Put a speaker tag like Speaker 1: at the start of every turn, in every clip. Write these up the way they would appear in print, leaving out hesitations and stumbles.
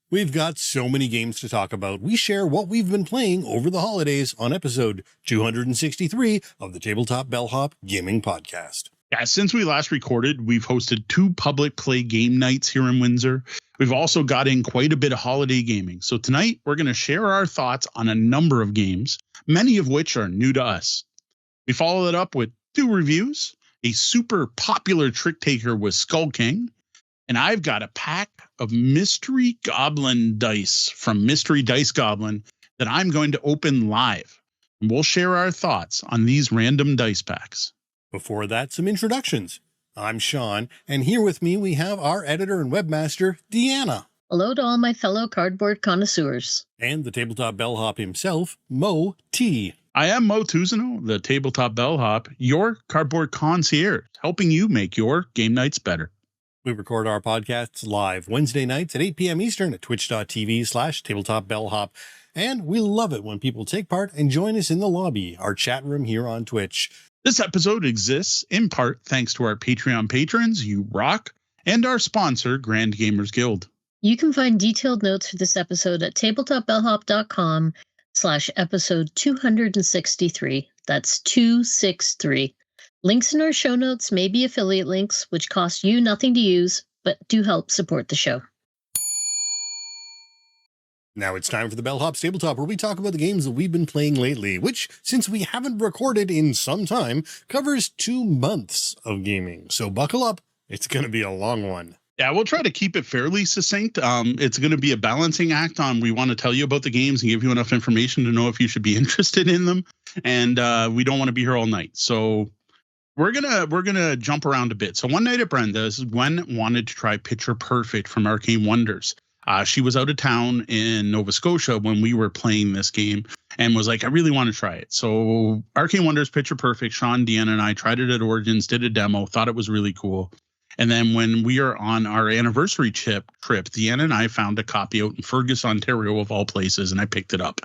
Speaker 1: We've got so many games to talk about. We share what we've been playing over the holidays on episode 263 of the Tabletop Bellhop Gaming Podcast.
Speaker 2: Yeah, since we last recorded, we've hosted 2 public play game nights here in Windsor. We've also got in quite a bit of holiday gaming. So tonight, we're going to share our thoughts on a number of games, many of which are new to us. We follow it up with 2 reviews, a super popular trick taker with Skull King, and I've got a pack of Mystery Goblin dice from Mystery Dice Goblin that I'm going to open live. And we'll share our thoughts on these random dice packs.
Speaker 1: Before that, some introductions. I'm Sean, and here with me we have our editor and webmaster, Deanna.
Speaker 3: Hello to all my fellow cardboard connoisseurs.
Speaker 1: And the Tabletop Bellhop himself, Mo T.
Speaker 2: I am Mo Tuzano, the Tabletop Bellhop, your cardboard concierge, helping you make your game nights better.
Speaker 1: We record our podcasts live Wednesday nights at 8 p.m. Eastern at twitch.tv/tabletopbellhop. And we love it when people take part and join us in the lobby, our chat room here on Twitch.
Speaker 2: This episode exists in part thanks to our Patreon patrons, you rock, and our sponsor, Grand Gamers Guild.
Speaker 3: You can find detailed notes for this episode at tabletopbellhop.com/episode 263. That's 263. Links in our show notes may be affiliate links, which cost you nothing to use, but do help support the show.
Speaker 1: Now it's time for the Bellhop's Tabletop, where we talk about the games that we've been playing lately, which, since we haven't recorded in some time, covers 2 months of gaming. So buckle up. It's going to be a long one.
Speaker 2: Yeah, we'll try to keep it fairly succinct. It's going to be a balancing act on we want to tell you about the games and give you enough information to know if you should be interested in them. And we don't want to be here all night. So we're gonna jump around a bit. So one night at Brenda's, Gwen wanted to try Picture Perfect from Arcane Wonders. She was out of town in Nova Scotia when we were playing this game and was like, I really want to try it. So Arcane Wonders, Picture Perfect, Sean, Deanna, and I tried it at Origins, did a demo, thought it was really cool. And then when we are on our anniversary trip, Deanna and I found a copy out in Fergus, Ontario, of all places, and I picked it up.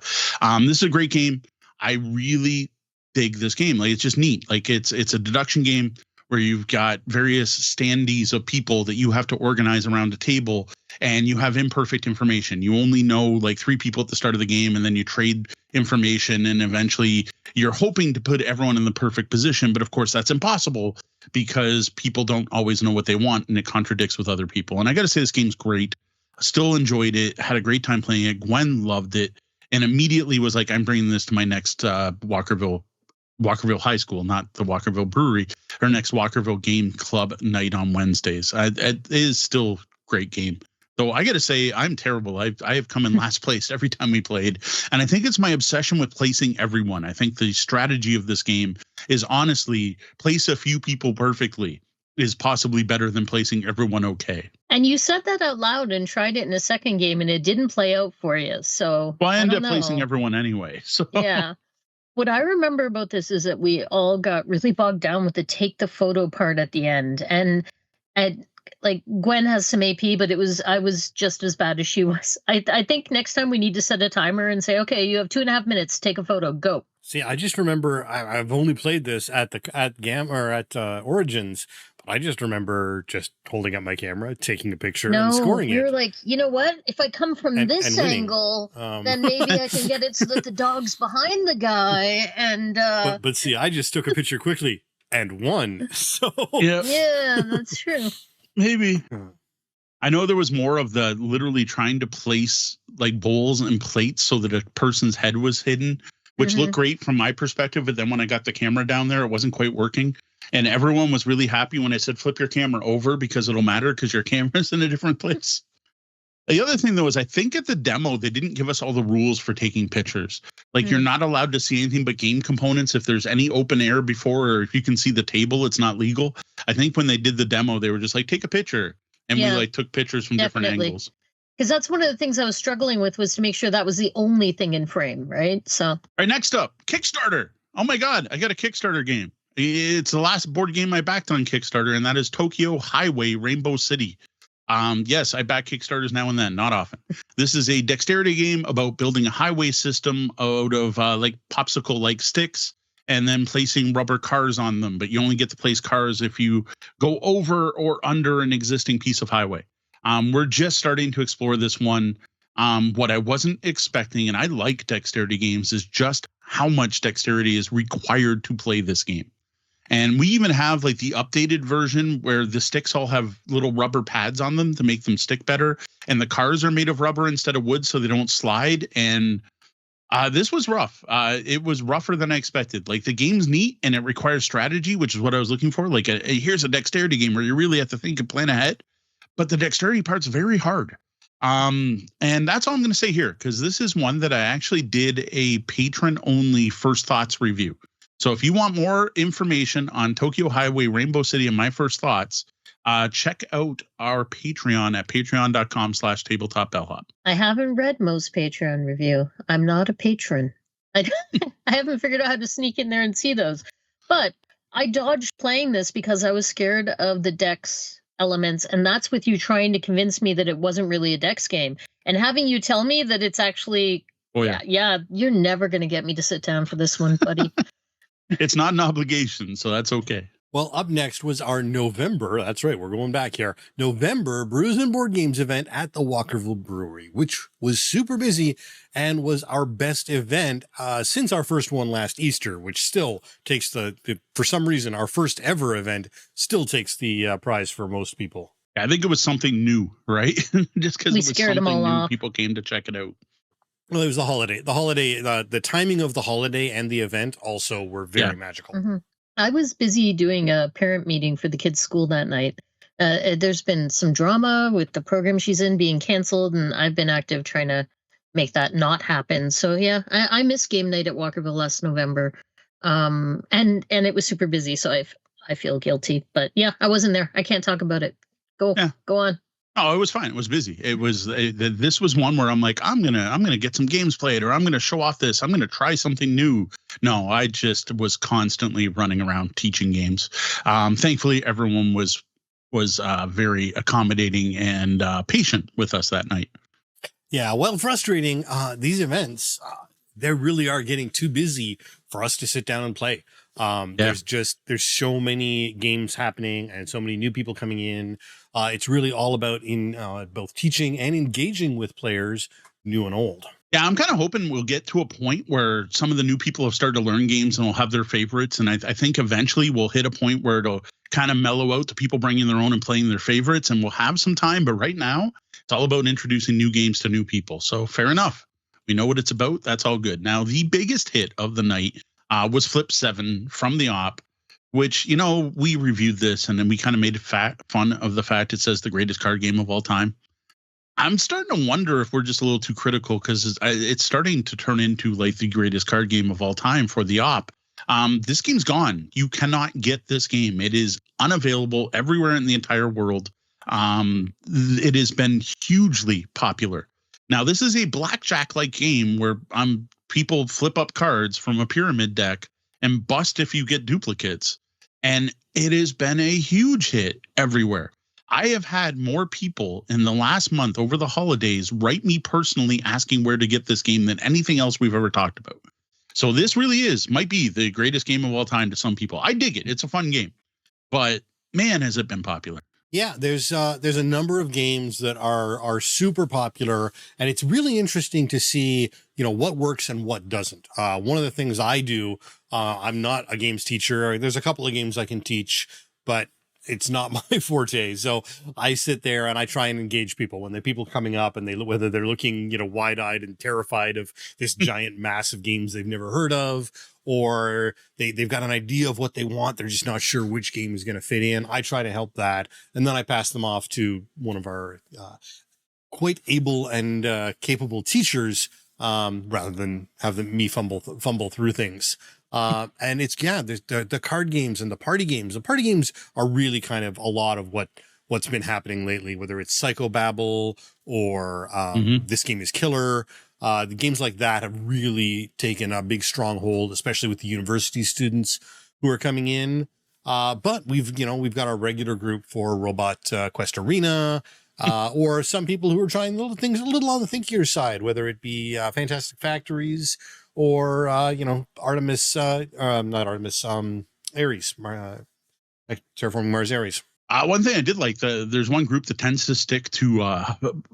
Speaker 2: This is a great game. I really dig this game. Like, it's just neat. Like, it's a deduction game where you've got various standees of people that you have to organize around a table, and you have imperfect information. You only know like 3 people at the start of the game, and then you trade information, and eventually you're hoping to put everyone in the perfect position. But of course that's impossible because people don't always know what they want, and it contradicts with other people. And I got to say, this game's great. Still enjoyed it. Had a great time playing it. Gwen loved it and immediately was like, I'm bringing this to my next Walkerville High School, not the Walkerville Brewery, her next Walkerville Game Club night on Wednesdays. It is still a great game. Though I got to say, I'm terrible. I have come in last place every time we played. And I think it's my obsession with placing everyone. I think the strategy of this game is honestly place a few people perfectly is possibly better than placing everyone okay.
Speaker 3: And you said that out loud and tried it in a second game, and it didn't play out for you. So
Speaker 2: well, I ended up placing everyone anyway. So
Speaker 3: yeah. What I remember about this is that we all got really bogged down with the take the photo part at the end. And like Gwen has some AP, but I was just as bad as she was. I think next time we need to set a timer and say, okay, you have 2.5 minutes, take a photo, go.
Speaker 1: See, I just remember I've only played this at Origins, but I just remember just holding up my camera, taking a picture, and scoring it.
Speaker 3: You're like, you know what? If I come from this angle, then maybe I can get it so that the dog's behind the guy. And
Speaker 1: but see, I just took a picture quickly and won. So
Speaker 3: yeah, that's true.
Speaker 2: Maybe. I know there was more of the literally trying to place like bowls and plates so that a person's head was hidden, which looked great from my perspective. But then when I got the camera down there, it wasn't quite working. And everyone was really happy when I said, flip your camera over because it'll matter because your camera's in a different place. The other thing, though, is I think at the demo, they didn't give us all the rules for taking pictures. Like you're not allowed to see anything but game components. If there's any open air before, or if you can see the table, it's not legal. I think when they did the demo, they were just like, take a picture. And we like took pictures from different angles.
Speaker 3: Because that's one of the things I was struggling with, was to make sure that was the only thing in frame, right? So all
Speaker 2: right, next up, Kickstarter. Oh my God, I got a Kickstarter game. It's the last board game I backed on Kickstarter, and that is Tokyo Highway Rainbow City. Yes, I back Kickstarters now and then, not often. This is a dexterity game about building a highway system out of like popsicle-like sticks and then placing rubber cars on them. But you only get to place cars if you go over or under an existing piece of highway. We're just starting to explore this one. What I wasn't expecting, and I like dexterity games, is just how much dexterity is required to play this game. And we even have like the updated version where the sticks all have little rubber pads on them to make them stick better. And the cars are made of rubber instead of wood so they don't slide. And this was rough. It was rougher than I expected. Like the game's neat and it requires strategy, which is what I was looking for. Like here's a dexterity game where you really have to think and plan ahead. But the dexterity part's very hard. And that's all I'm going to say here, because this is one that I actually did a patron only first thoughts review. So if you want more information on Tokyo Highway, Rainbow City, and my first thoughts, check out our Patreon at patreon.com/tabletop bellhop.
Speaker 3: I haven't read most Patreon review. I'm not a patron. I haven't figured out how to sneak in there and see those. But I dodged playing this because I was scared of the Dex elements, and that's with you trying to convince me that it wasn't really a Dex game. And having you tell me that it's actually, yeah, you're never going to get me to sit down for this one, buddy.
Speaker 2: It's not an obligation, so that's okay.
Speaker 1: Well, up next was our November, that's right, we're going back here, November Brews and Board Games event at the Walkerville Brewery, which was super busy and was our best event since our first one last Easter, which still takes for some reason, our first ever event still takes the prize for most people.
Speaker 2: I think it was something new, right? Just because it was something new, people came to check it out.
Speaker 1: Well, it was the holiday. The timing of the holiday and the event also were very magical.
Speaker 3: Mm-hmm. I was busy doing a parent meeting for the kids' school that night. There's been some drama with the program she's in being canceled, and I've been active trying to make that not happen. So yeah, I missed game night at Walkerville last November, and it was super busy. So I feel guilty, but yeah, I wasn't there. I can't talk about it. Go on.
Speaker 2: Oh, it was fine. It was busy. It was this was one where I'm like, I'm gonna get some games played, or I'm gonna show off this. I'm gonna try something new. No, I just was constantly running around teaching games. Thankfully, everyone was very accommodating and patient with us that night.
Speaker 1: Yeah, well, frustrating. These events, they really are getting too busy for us to sit down and play. There's so many games happening and so many new people coming in. It's really all about both teaching and engaging with players, new and old.
Speaker 2: Yeah, I'm kind of hoping we'll get to a point where some of the new people have started to learn games and will have their favorites. And I think eventually we'll hit a point where it'll kind of mellow out to people bringing their own and playing their favorites, and we'll have some time. But right now, it's all about introducing new games to new people. So fair enough. We know what it's about. That's all good. Now, the biggest hit of the night was Flip 7 from the op, which, we reviewed this and then we kind of made fun of the fact it says the greatest card game of all time. I'm starting to wonder if we're just a little too critical, because it's starting to turn into like the greatest card game of all time for the op. This game's gone. You cannot get this game. It is unavailable everywhere in the entire world. It has been hugely popular. Now, this is a blackjack-like game where people flip up cards from a pyramid deck and bust if you get duplicates. And it has been a huge hit everywhere. I have had more people in the last month over the holidays write me personally asking where to get this game than anything else we've ever talked about. So this really might be the greatest game of all time to some people. I dig it. It's a fun game. But man, has it been popular.
Speaker 1: Yeah, there's a number of games that are super popular, and it's really interesting to see, what works and what doesn't. One of the things I do, I'm not a games teacher. There's a couple of games I can teach, but it's not my forte. So I sit there and I try and engage people when the people coming up and whether they're looking, wide-eyed and terrified of this giant mass of games they've never heard of, or they've got an idea of what they want. They're just not sure which game is going to fit in. I try to help that. And then I pass them off to one of our quite able and capable teachers, rather than have me fumble through things. And it's, the card games and the party games. The party games are really kind of a lot of what's been happening lately, whether it's Psychobabble or This Game is Killer. The games like that have really taken a big stronghold, especially with the university students who are coming in. But we've got our regular group for Robot Quest Arena, or some people who are trying little things a little on the thinkier side, whether it be Fantastic Factories or Artemis, not Artemis, Ares, Terraforming Mars Ares.
Speaker 2: One thing I did like, there's one group that tends to stick to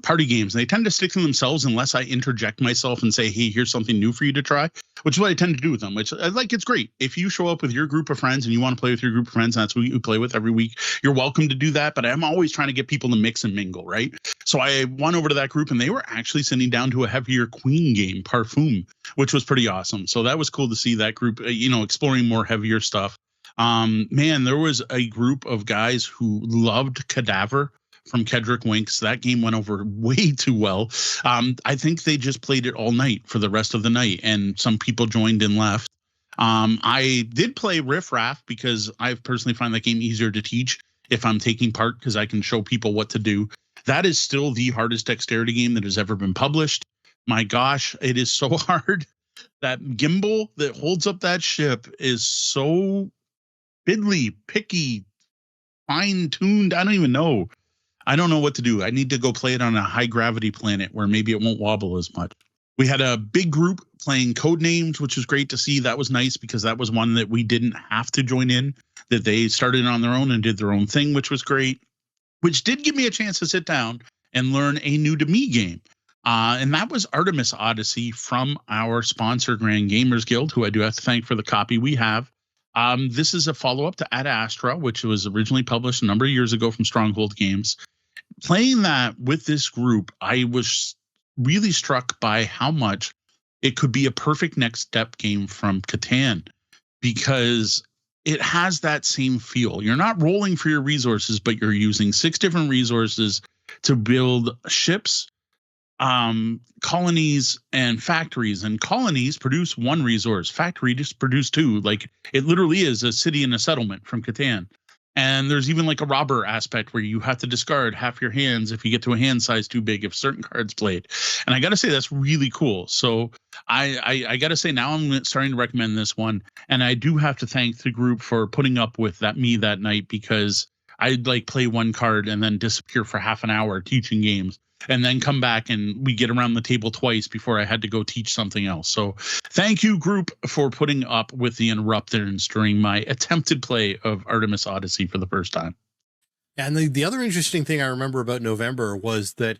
Speaker 2: party games. They tend to stick to themselves unless I interject myself and say, hey, here's something new for you to try, which is what I tend to do with them, which it's great. If you show up with your group of friends and you want to play with your group of friends, and that's who you play with every week, you're welcome to do that. But I'm always trying to get people to mix and mingle, right? So I went over to that group and they were actually sitting down to a heavier Queen game, Parfum, which was pretty awesome. So that was cool to see that group, exploring more heavier stuff. Man, there was a group of guys who loved Cadaver from Kedrick Winks. That game went over way too well. I think they just played it all night for the rest of the night, and some people joined and left. I did play Riff Raff because I personally find that game easier to teach if I'm taking part, because I can show people what to do. That is still the hardest dexterity game that has ever been published. My gosh, it is so hard. That gimbal that holds up that ship is so fiddly, picky, fine-tuned. I don't even know. I don't know what to do. I need to go play it on a high-gravity planet where maybe it won't wobble as much. We had a big group playing Codenames, which was great to see. That was nice because that was one that we didn't have to join in, that they started on their own and did their own thing, which was great, which did give me a chance to sit down and learn a new to me game. And that was Artemis Odyssey from our sponsor, Grand Gamers Guild, who I do have to thank for the copy we have. This is a follow-up to Ad Astra, which was originally published a number of years ago from Stronghold Games. Playing that with this group, I was really struck by how much it could be a perfect next step game from Catan, because it has that same feel. You're not rolling for your resources, but you're using 6 different resources to build ships, colonies, and factories. And colonies produce 1 resource, factories produce 2. Like, it literally is a city and a settlement from Catan. And there's even like a robber aspect where you have to discard half your hands if you get to a hand size too big if certain cards played. And I got to say, that's really cool. So I got to say, now I'm starting to recommend this one. And I do have to thank the group for putting up with that night, because I'd like play 1 card and then disappear for half an hour teaching games, and then come back and we get around the table twice before I had to go teach something else. So thank you, group, for putting up with the interruptions during my attempted play of Artemis Odyssey for the first time.
Speaker 1: And the other interesting thing I remember about November was that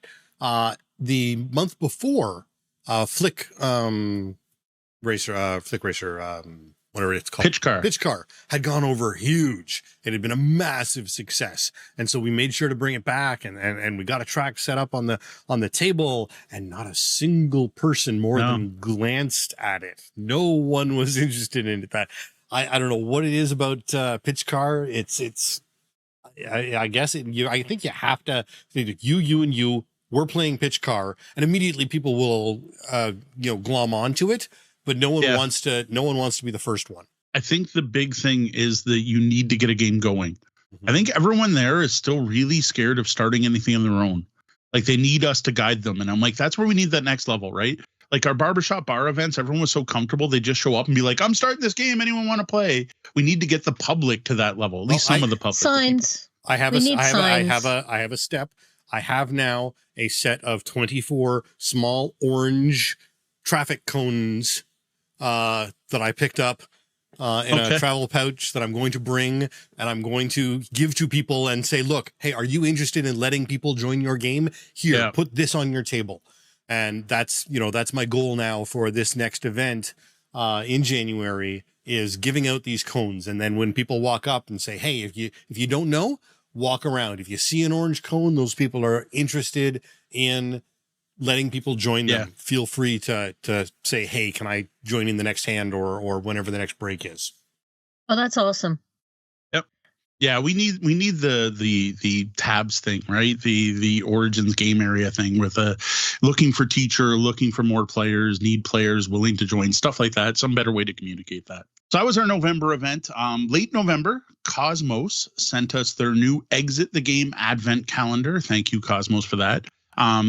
Speaker 1: the month before, Flick Racer, whatever it's called, Pitch Car had gone over huge. It had been a massive success, and so we made sure to bring it back, and we got a track set up on the table, and not a single person more than glanced at it. No one was interested in it. I don't know what it is about Pitch Car. I guess I think you have to, you and you. We're playing Pitch Car, and immediately people will glom onto it. But no one wants to be the first one.
Speaker 2: I think the big thing is that you need to get a game going. Mm-hmm. I think everyone there is still really scared of starting anything on their own. Like, they need us to guide them. And I'm like, that's where we need that next level, right? Like our barbershop bar events, everyone was so comfortable. They just show up and be like, I'm starting this game. Anyone want to play? We need to get the public to that level. At least some of the public.
Speaker 3: Signs.
Speaker 1: I have a step. I have now a set of 24 small orange traffic cones that I picked up in a travel pouch that I'm going to bring, and I'm going to give to people and say, look, hey, are you interested in letting people join your game? Here, put this on your table. And that's my goal now for this next event in January, is giving out these cones. And then when people walk up and say, hey, if you don't know, walk around. If you see an orange cone, those people are interested in letting people join them. Feel free to say, hey, can I join in the next hand or whenever the next break is?
Speaker 3: Oh, that's awesome.
Speaker 2: Yep. Yeah, we need the tabs thing, right? The Origins game area thing with looking for teacher, looking for more players, need players willing to join, stuff like that. Some better way to communicate that. So that was our November event. Late November, Cosmos sent us their new Exit the Game Advent calendar. Thank you, Cosmos, for that.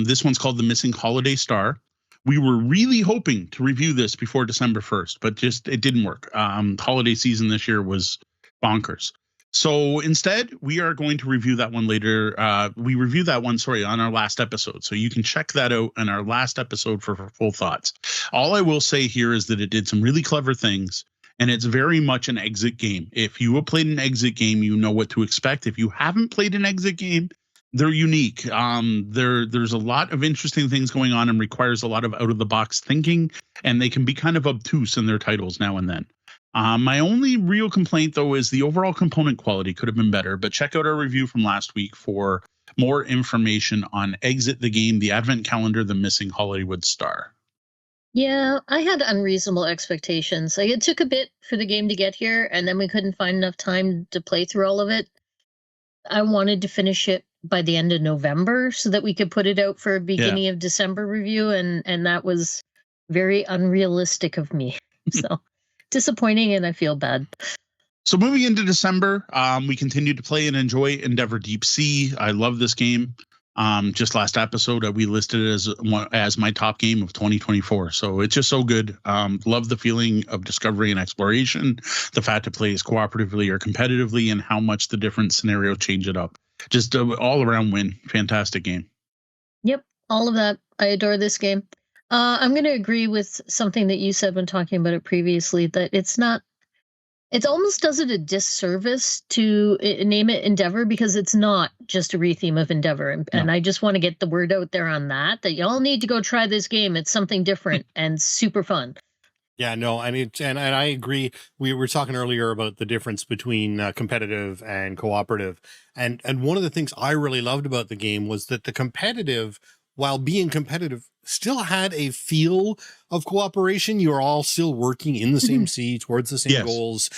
Speaker 2: This one's called The Missing Holiday Star. We were really hoping to review this before December 1st, but it didn't work. Holiday season this year was bonkers. So instead, we are going to review that one later. We reviewed that one, on our last episode. So you can check that out in our last episode for full thoughts. All I will say here is that it did some really clever things. And it's very much an exit game. If you have played an exit game, you know what to expect. If you haven't played an exit game, they're unique. There's a lot of interesting things going on and requires a lot of out of the box thinking, and they can be kind of obtuse in their titles now and then. My only real complaint, though, is the overall component quality could have been better. But check out our review from last week for more information on Exit the Game, the Advent Calendar, the Missing Hollywood Star.
Speaker 3: Yeah, I had unreasonable expectations. Like, it took a bit for the game to get here, and then we couldn't find enough time to play through all of it. I wanted to finish it by the end of November so that we could put it out for a beginning of December review, and that was very unrealistic of me. So disappointing, and I feel bad.
Speaker 2: So moving into December, we continue to play and enjoy Endeavor Deep Sea. I love this game. Just last episode, we listed it as my top game of 2024. So it's just so good. Love the feeling of discovery and exploration, the fact to play as cooperatively or competitively, and how much the different scenarios change it up. Just all around win. Fantastic game.
Speaker 3: Yep, all of that. I adore this game. I'm going to agree with something that you said when talking about it previously, that it almost does it a disservice to name it Endeavor, because it's not just a retheme of Endeavor. And I just want to get the word out there on that y'all need to go try this game. It's something different and super fun.
Speaker 1: Yeah, no, and I agree. We were talking earlier about the difference between competitive and cooperative. And one of the things I really loved about the game was that the competitive, while being competitive, still had a feel of cooperation. You're all still working in the same sea towards the same goals.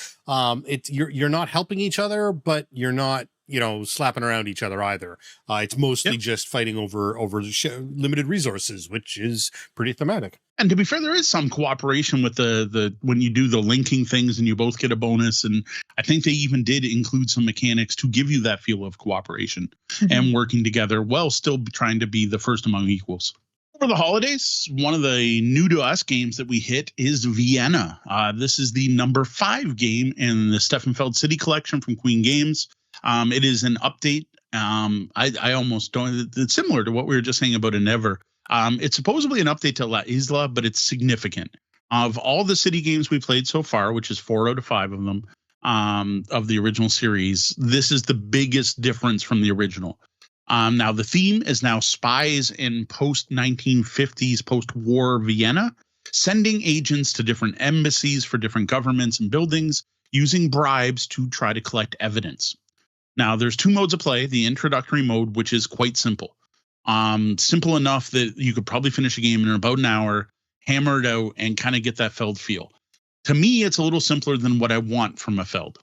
Speaker 1: You're not helping each other, but you're not, slapping around each other either. It's mostly just fighting over limited resources, which is pretty thematic.
Speaker 2: And to be fair, there is some cooperation with the when you do the linking things and you both get a bonus. And I think they even did include some mechanics to give you that feel of cooperation and working together while still trying to be the first among equals. For the holidays, one of the new to us games that we hit is Vienna. This is the number 5 game in the Steffenfeld City Collection from Queen Games. It is an update. I almost don't. It's similar to what we were just saying about Endeavor. It's supposedly an update to La Isla, but it's significant. Of all the city games we played so far, which is 4 out of 5 of them, of the original series, this is the biggest difference from the original. Now, the theme is now spies in post-1950s, post-war Vienna, sending agents to different embassies for different governments and buildings, using bribes to try to collect evidence. Now, there's 2 modes of play. The introductory mode, which is quite simple. Simple enough that you could probably finish a game in about an hour, hammer it out, and kind of get that Feld feel. To me, it's a little simpler than what I want from a Feld.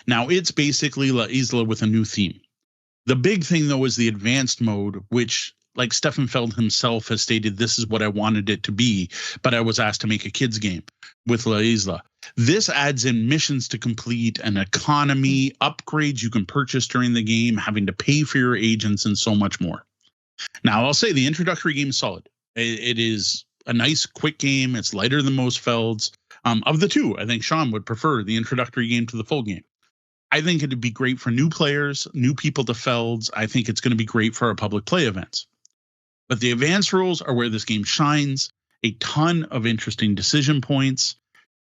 Speaker 2: Now, it's basically La Isla with a new theme. The big thing, though, is the advanced mode, which, like Steffenfeld himself has stated, this is what I wanted it to be, but I was asked to make a kid's game with La Isla. This adds in missions to complete, an economy, upgrades you can purchase during the game, having to pay for your agents, and so much more. Now, I'll say the introductory game is solid. It is a nice, quick game. It's lighter than most Felds. Of the 2, I think Sean would prefer the introductory game to the full game. I think it'd be great for new players, new people to Felds. I think it's going to be great for our public play events. But the advanced rules are where this game shines. A ton of interesting decision points.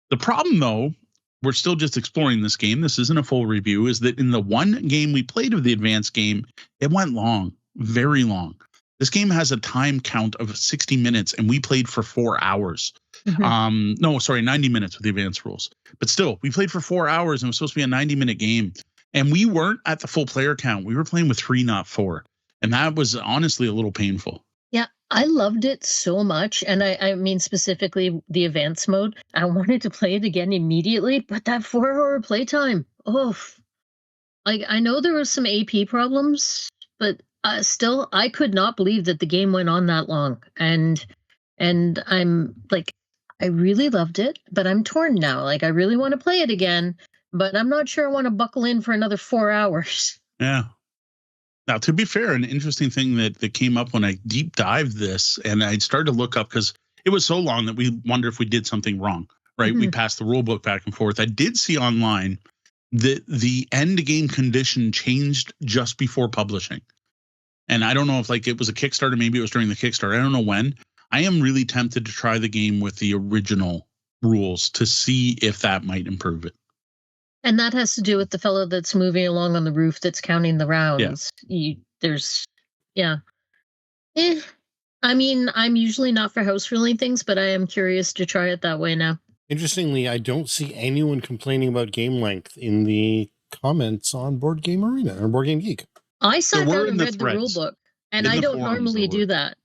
Speaker 2: The problem, though, we're still just exploring this game. This isn't a full review, is that in the one game we played of the advanced game, it went long, very long. This game has a time count of 60 minutes, and we played for 4 hours. 90 minutes with the advanced rules. But still, we played for 4 hours, and it was supposed to be a 90-minute game. And we weren't at the full player count. We were playing with 3, not 4. And that was honestly a little painful.
Speaker 3: Yeah, I loved it so much. And I mean, specifically the advanced mode. I wanted to play it again immediately, but that 4-hour playtime, I know there was some AP problems, but still, I could not believe that the game went on that long. And I'm like, I really loved it, but I'm torn now. Like, I really want to play it again, but I'm not sure I want to buckle in for another 4 hours.
Speaker 2: Yeah. Now, to be fair, an interesting thing that came up when I deep dived this, and I started to look up, because it was so long that we wonder if we did something wrong, right? We passed the rule book back and forth. I did see online that the end game condition changed just before publishing. And I don't know if it was a Kickstarter, maybe it was during the Kickstarter. I don't know when. I am really tempted to try the game with the original rules to see if that might improve it.
Speaker 3: And that has to do with the fellow that's moving along on the roof that's counting the rounds. Yeah. I mean, I'm usually not for house ruling things, but I am curious to try it that way now.
Speaker 1: Interestingly, I don't see anyone complaining about game length in the comments on Board Game Arena or Board Game Geek.
Speaker 3: I sat down and read the rule book, and I don't normally do that.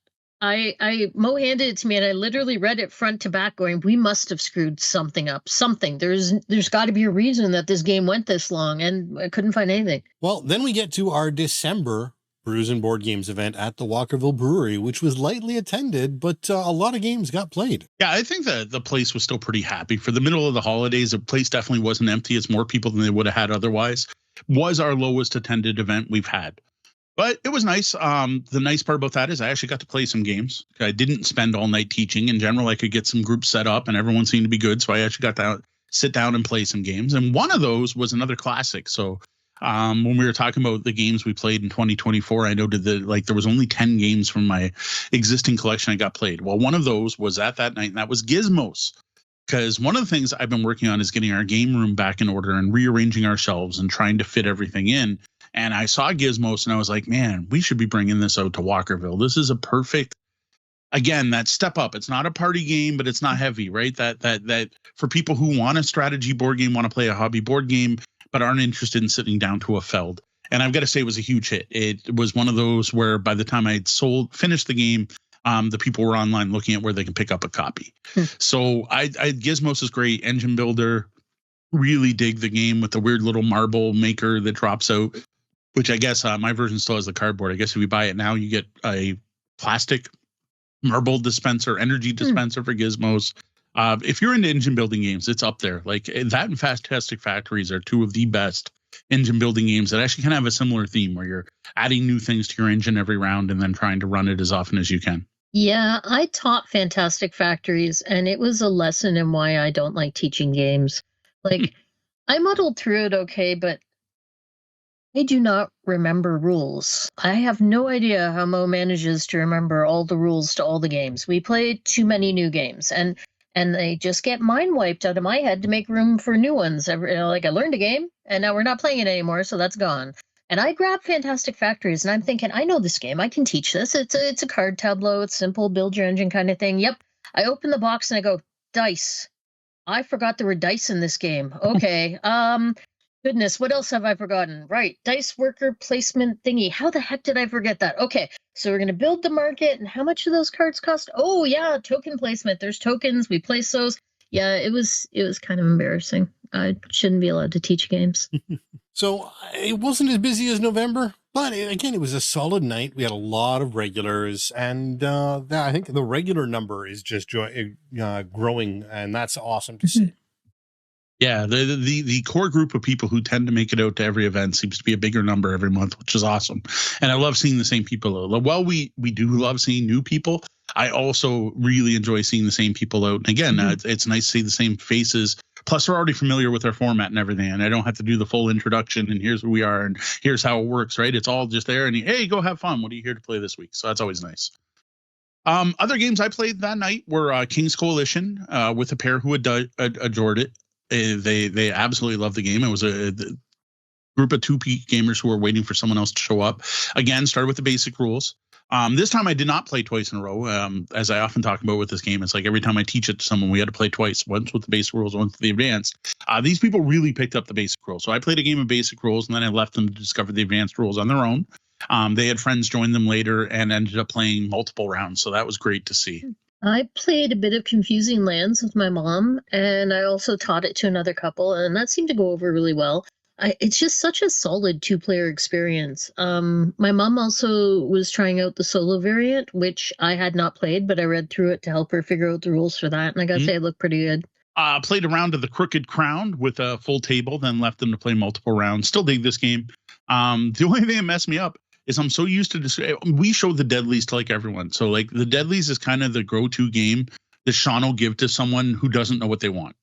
Speaker 3: Mo handed it to me, and I literally read it front to back, going, "We must have screwed something up. Something. There's got to be a reason that this game went this long," and I couldn't find anything.
Speaker 1: Well, then we get to our December Brews and Board Games event at the Walkerville Brewery, which was lightly attended, but a lot of games got played.
Speaker 2: Yeah, I think that the place was still pretty happy. For the middle of the holidays, the place definitely wasn't empty. It's more people than they would have had otherwise. Was our lowest attended event we've had. But it was nice. The nice part about that is I actually got to play some games. I didn't spend all night teaching. In general, I could get some groups set up and everyone seemed to be good. So I actually got to sit down and play some games. And one of those was another classic. So when we were talking about the games we played in 2024, I noted that there was only 10 games from my existing collection I got played. Well, one of those was at that night, and that was Gizmos. Because one of the things I've been working on is getting our game room back in order and rearranging our shelves and trying to fit everything in. And I saw Gizmos and I was like, man, we should be bringing this out to Walkerville. This is a perfect, again, that step up. It's not a party game, but it's not heavy, right? That for people who want a strategy board game, want to play a hobby board game, but aren't interested in sitting down to a Feld. And I've got to say it was a huge hit. It was one of those where by the time I'd finished the game, the people were online looking at where they can pick up a copy. So Gizmos is great. Engine builder, really dig the game with the weird little marble maker that drops out, which I guess my version still has the cardboard. I guess if you buy it now, you get a plastic marble dispenser, energy dispenser for Gizmos. If you're into engine building games, it's up there. Like that and Fantastic Factories are two of the best engine building games that actually kind of have a similar theme where you're adding new things to your engine every round and then trying to run it as often as you can.
Speaker 3: Yeah, I taught Fantastic Factories, and it was a lesson in why I don't like teaching games. I muddled through it okay, but I do not remember rules. I have no idea how Mo manages to remember all the rules to all the games. We played too many new games, and they just get mind wiped out of my head to make room for new ones. I learned a game, and now we're not playing it anymore, so that's gone. And I grabbed Fantastic Factories, and I'm thinking, I know this game. I can teach this. It's a card tableau. It's simple, build your engine kind of thing. Yep. I open the box and I go, dice. I forgot there were dice in this game. Okay. Goodness, what else have I forgotten? Right, dice worker placement thingy. How the heck did I forget that? Okay, so we're going to build the market, and how much do those cards cost? Oh, yeah, token placement. There's tokens. We place those. Yeah, it was kind of embarrassing. I shouldn't be allowed to teach games.
Speaker 1: So it wasn't as busy as November, but again, it was a solid night. We had a lot of regulars, and I think the regular number is just growing, and that's awesome to see.
Speaker 2: Yeah, the core group of people who tend to make it out to every event seems to be a bigger number every month, which is awesome. And I love seeing the same people out. While we do love seeing new people, I also really enjoy seeing the same people out. And again, it's nice to see the same faces. Plus, we're already familiar with our format and everything, and I don't have to do the full introduction and here's who we are and here's how it works, right? It's all just there and hey, go have fun. What are you here to play this week? So that's always nice. Other games I played that night were King's Coalition with a pair who adored it. They absolutely loved the game. It was a group of 2 gamers who were waiting for someone else to show up. Again, started with the basic rules. This time I did not play twice in a row. As I often talk about with this game, it's like every time I teach it to someone, we had to play twice, once with the basic rules, once with the advanced. These people really picked up the basic rules. So I played a game of basic rules, and then I left them to discover the advanced rules on their own. They had friends join them later and ended up playing multiple rounds. So that was great to see.
Speaker 3: I played a bit of Confusing Lands with my mom, and I also taught it to another couple, and that seemed to go over really well. It's just such a solid 2-player experience. My mom also was trying out the solo variant, which I had not played, but I read through it to help her figure out the rules for that, and I gotta say it looked pretty good.
Speaker 2: Played a round of the Crooked Crown with a full table, then left them to play multiple rounds. Still dig this game. The only thing that messed me up is I'm so used to we show the deadlies to like everyone. So like the deadlies is kind of the go-to game that Sean will give to someone who doesn't know what they want.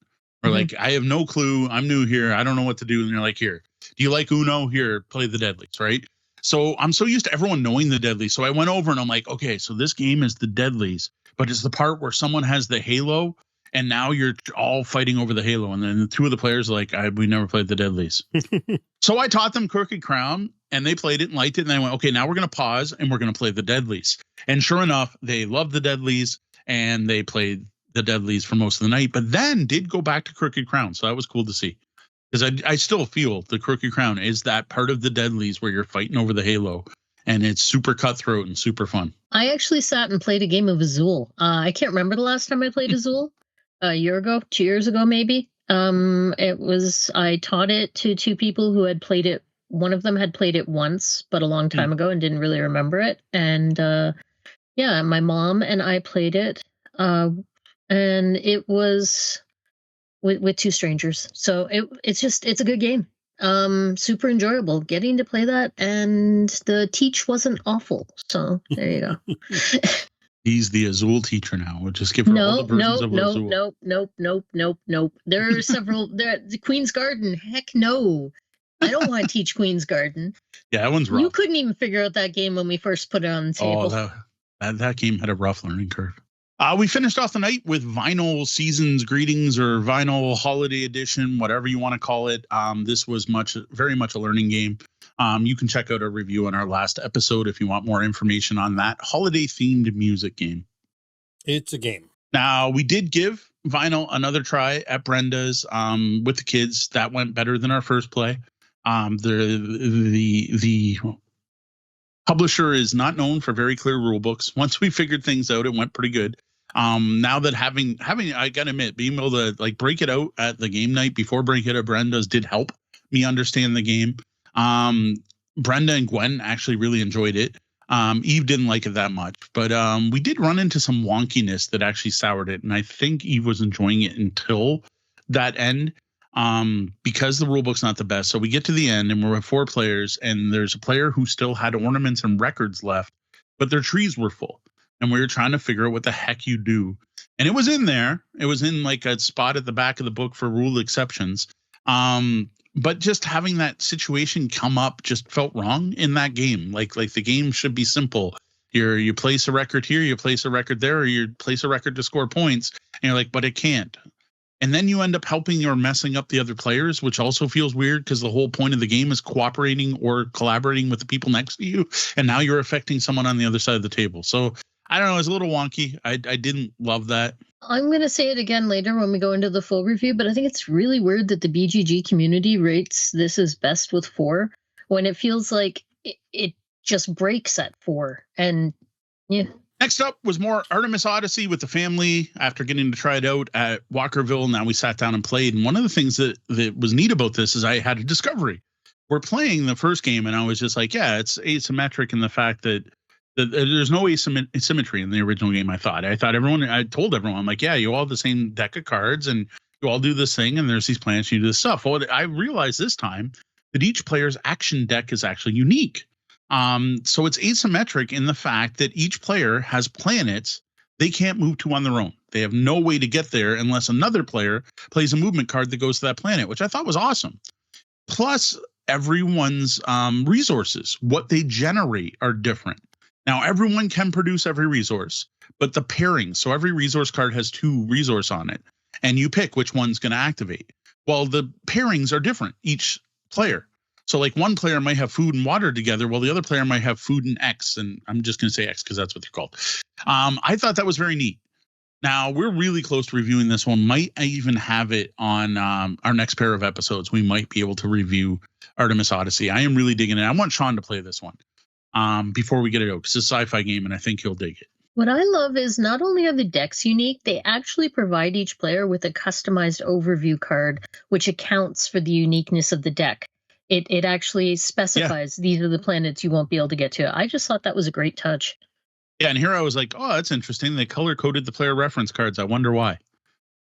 Speaker 2: Or like, I have no clue. I'm new here. I don't know what to do. And you're like, here, do you like Uno? Here, play the deadlies, right? So I'm so used to everyone knowing the deadlies. So I went over and I'm like, okay, so this game is the deadlies, but it's the part where someone has the halo and now you're all fighting over the halo. And then the two of the players are like, we never played the Deadlies. So I taught them Crooked Crown, and they played it and liked it. And I went, okay, now we're going to pause and we're going to play the Deadlies. And sure enough, they loved the Deadlies, and they played the Deadlies for most of the night, but then did go back to Crooked Crown. So that was cool to see, because I still feel the Crooked Crown is that part of the Deadlies where you're fighting over the halo, and it's super cutthroat and super fun.
Speaker 3: I actually sat and played a game of Azul. I can't remember the last time I played Azul. A year ago, 2 years ago, maybe. I taught it to two people who had played it. One of them had played it once, but a long time ago, and didn't really remember it. And my mom and I played it, and it was with two strangers. So it's a good game. Super enjoyable getting to play that, and the teach wasn't awful. So there you go.
Speaker 2: He's the Azul teacher now. We'll just give her all the versions of Azul.
Speaker 3: Nope. There are several. The Queen's Garden. Heck no. I don't want to teach Queen's Garden.
Speaker 2: Yeah, that one's rough.
Speaker 3: You couldn't even figure out that game when we first put it on the table.
Speaker 2: Oh, that game had a rough learning curve. We finished off the night with Vinyl Seasons Greetings, or Vinyl Holiday Edition, whatever you want to call it. This was very much a learning game. You can check out our review on our last episode if you want more information on that holiday-themed music game.
Speaker 1: It's a game. Now,
Speaker 2: we did give Vinyl another try at Brenda's with the kids. That went better than our first play. The publisher is not known for very clear rule books. Once we figured things out, it went pretty good. Now that having, I gotta admit, being able to like break it out at the game night before breaking it at Brenda's did help me understand the game. Brenda and Gwen actually really enjoyed it. Eve didn't like it that much, but we did run into some wonkiness that actually soured it, and I think Eve was enjoying it until that end. Because the rulebook's not the best. So we get to the end and we're with 4 players, and there's a player who still had ornaments and records left, but their trees were full. And we were trying to figure out what the heck you do. And it was in there. It was in like a spot at the back of the book for rule exceptions. But just having that situation come up just felt wrong in that game. Like the game should be simple. You place a record here, you place a record there, or you place a record to score points. And you're like, but it can't. And then you end up helping or messing up the other players, which also feels weird because the whole point of the game is cooperating or collaborating with the people next to you. And now you're affecting someone on the other side of the table. So I don't know. It's a little wonky. I didn't love that.
Speaker 3: I'm going to say it again later when we go into the full review, but I think it's really weird that the BGG community rates this as best with 4 when it feels like it just breaks at 4. And yeah.
Speaker 2: Next up was more Artemis Odyssey with the family after getting to try it out at Walkerville. Now we sat down and played. And one of the things that was neat about this is I had a discovery. We're playing the first game, and I was just like, yeah, it's asymmetric in the fact that there's no asymmetry in the original game. I told everyone, I'm like, yeah, you all have the same deck of cards, and you all do this thing, and there's these planets, you do this stuff. Well, I realized this time that each player's action deck is actually unique. So it's asymmetric in the fact that each player has planets they can't move to on their own. They have no way to get there unless another player plays a movement card that goes to that planet, which I thought was awesome. Plus, everyone's resources, what they generate, are different. Now, everyone can produce every resource, but the pairing, so every resource card has 2 resource on it, and you pick which one's going to activate. Well, the pairings are different, each player. So like one player might have food and water together, while the other player might have food and X. And I'm just going to say X because that's what they're called. I thought that was very neat. Now, we're really close to reviewing this one. Might even have it on our next pair of episodes. We might be able to review Artemis Odyssey. I am really digging it. I want Sean to play this one before we get it out, because it's a sci-fi game, and I think he'll dig it.
Speaker 3: What I love is not only are the decks unique, they actually provide each player with a customized overview card, which accounts for the uniqueness of the deck. It actually specifies these are the planets you won't be able to get to. I just thought that was a great touch.
Speaker 2: Yeah, and here I was like, oh, that's interesting. They color-coded the player reference cards. I wonder why.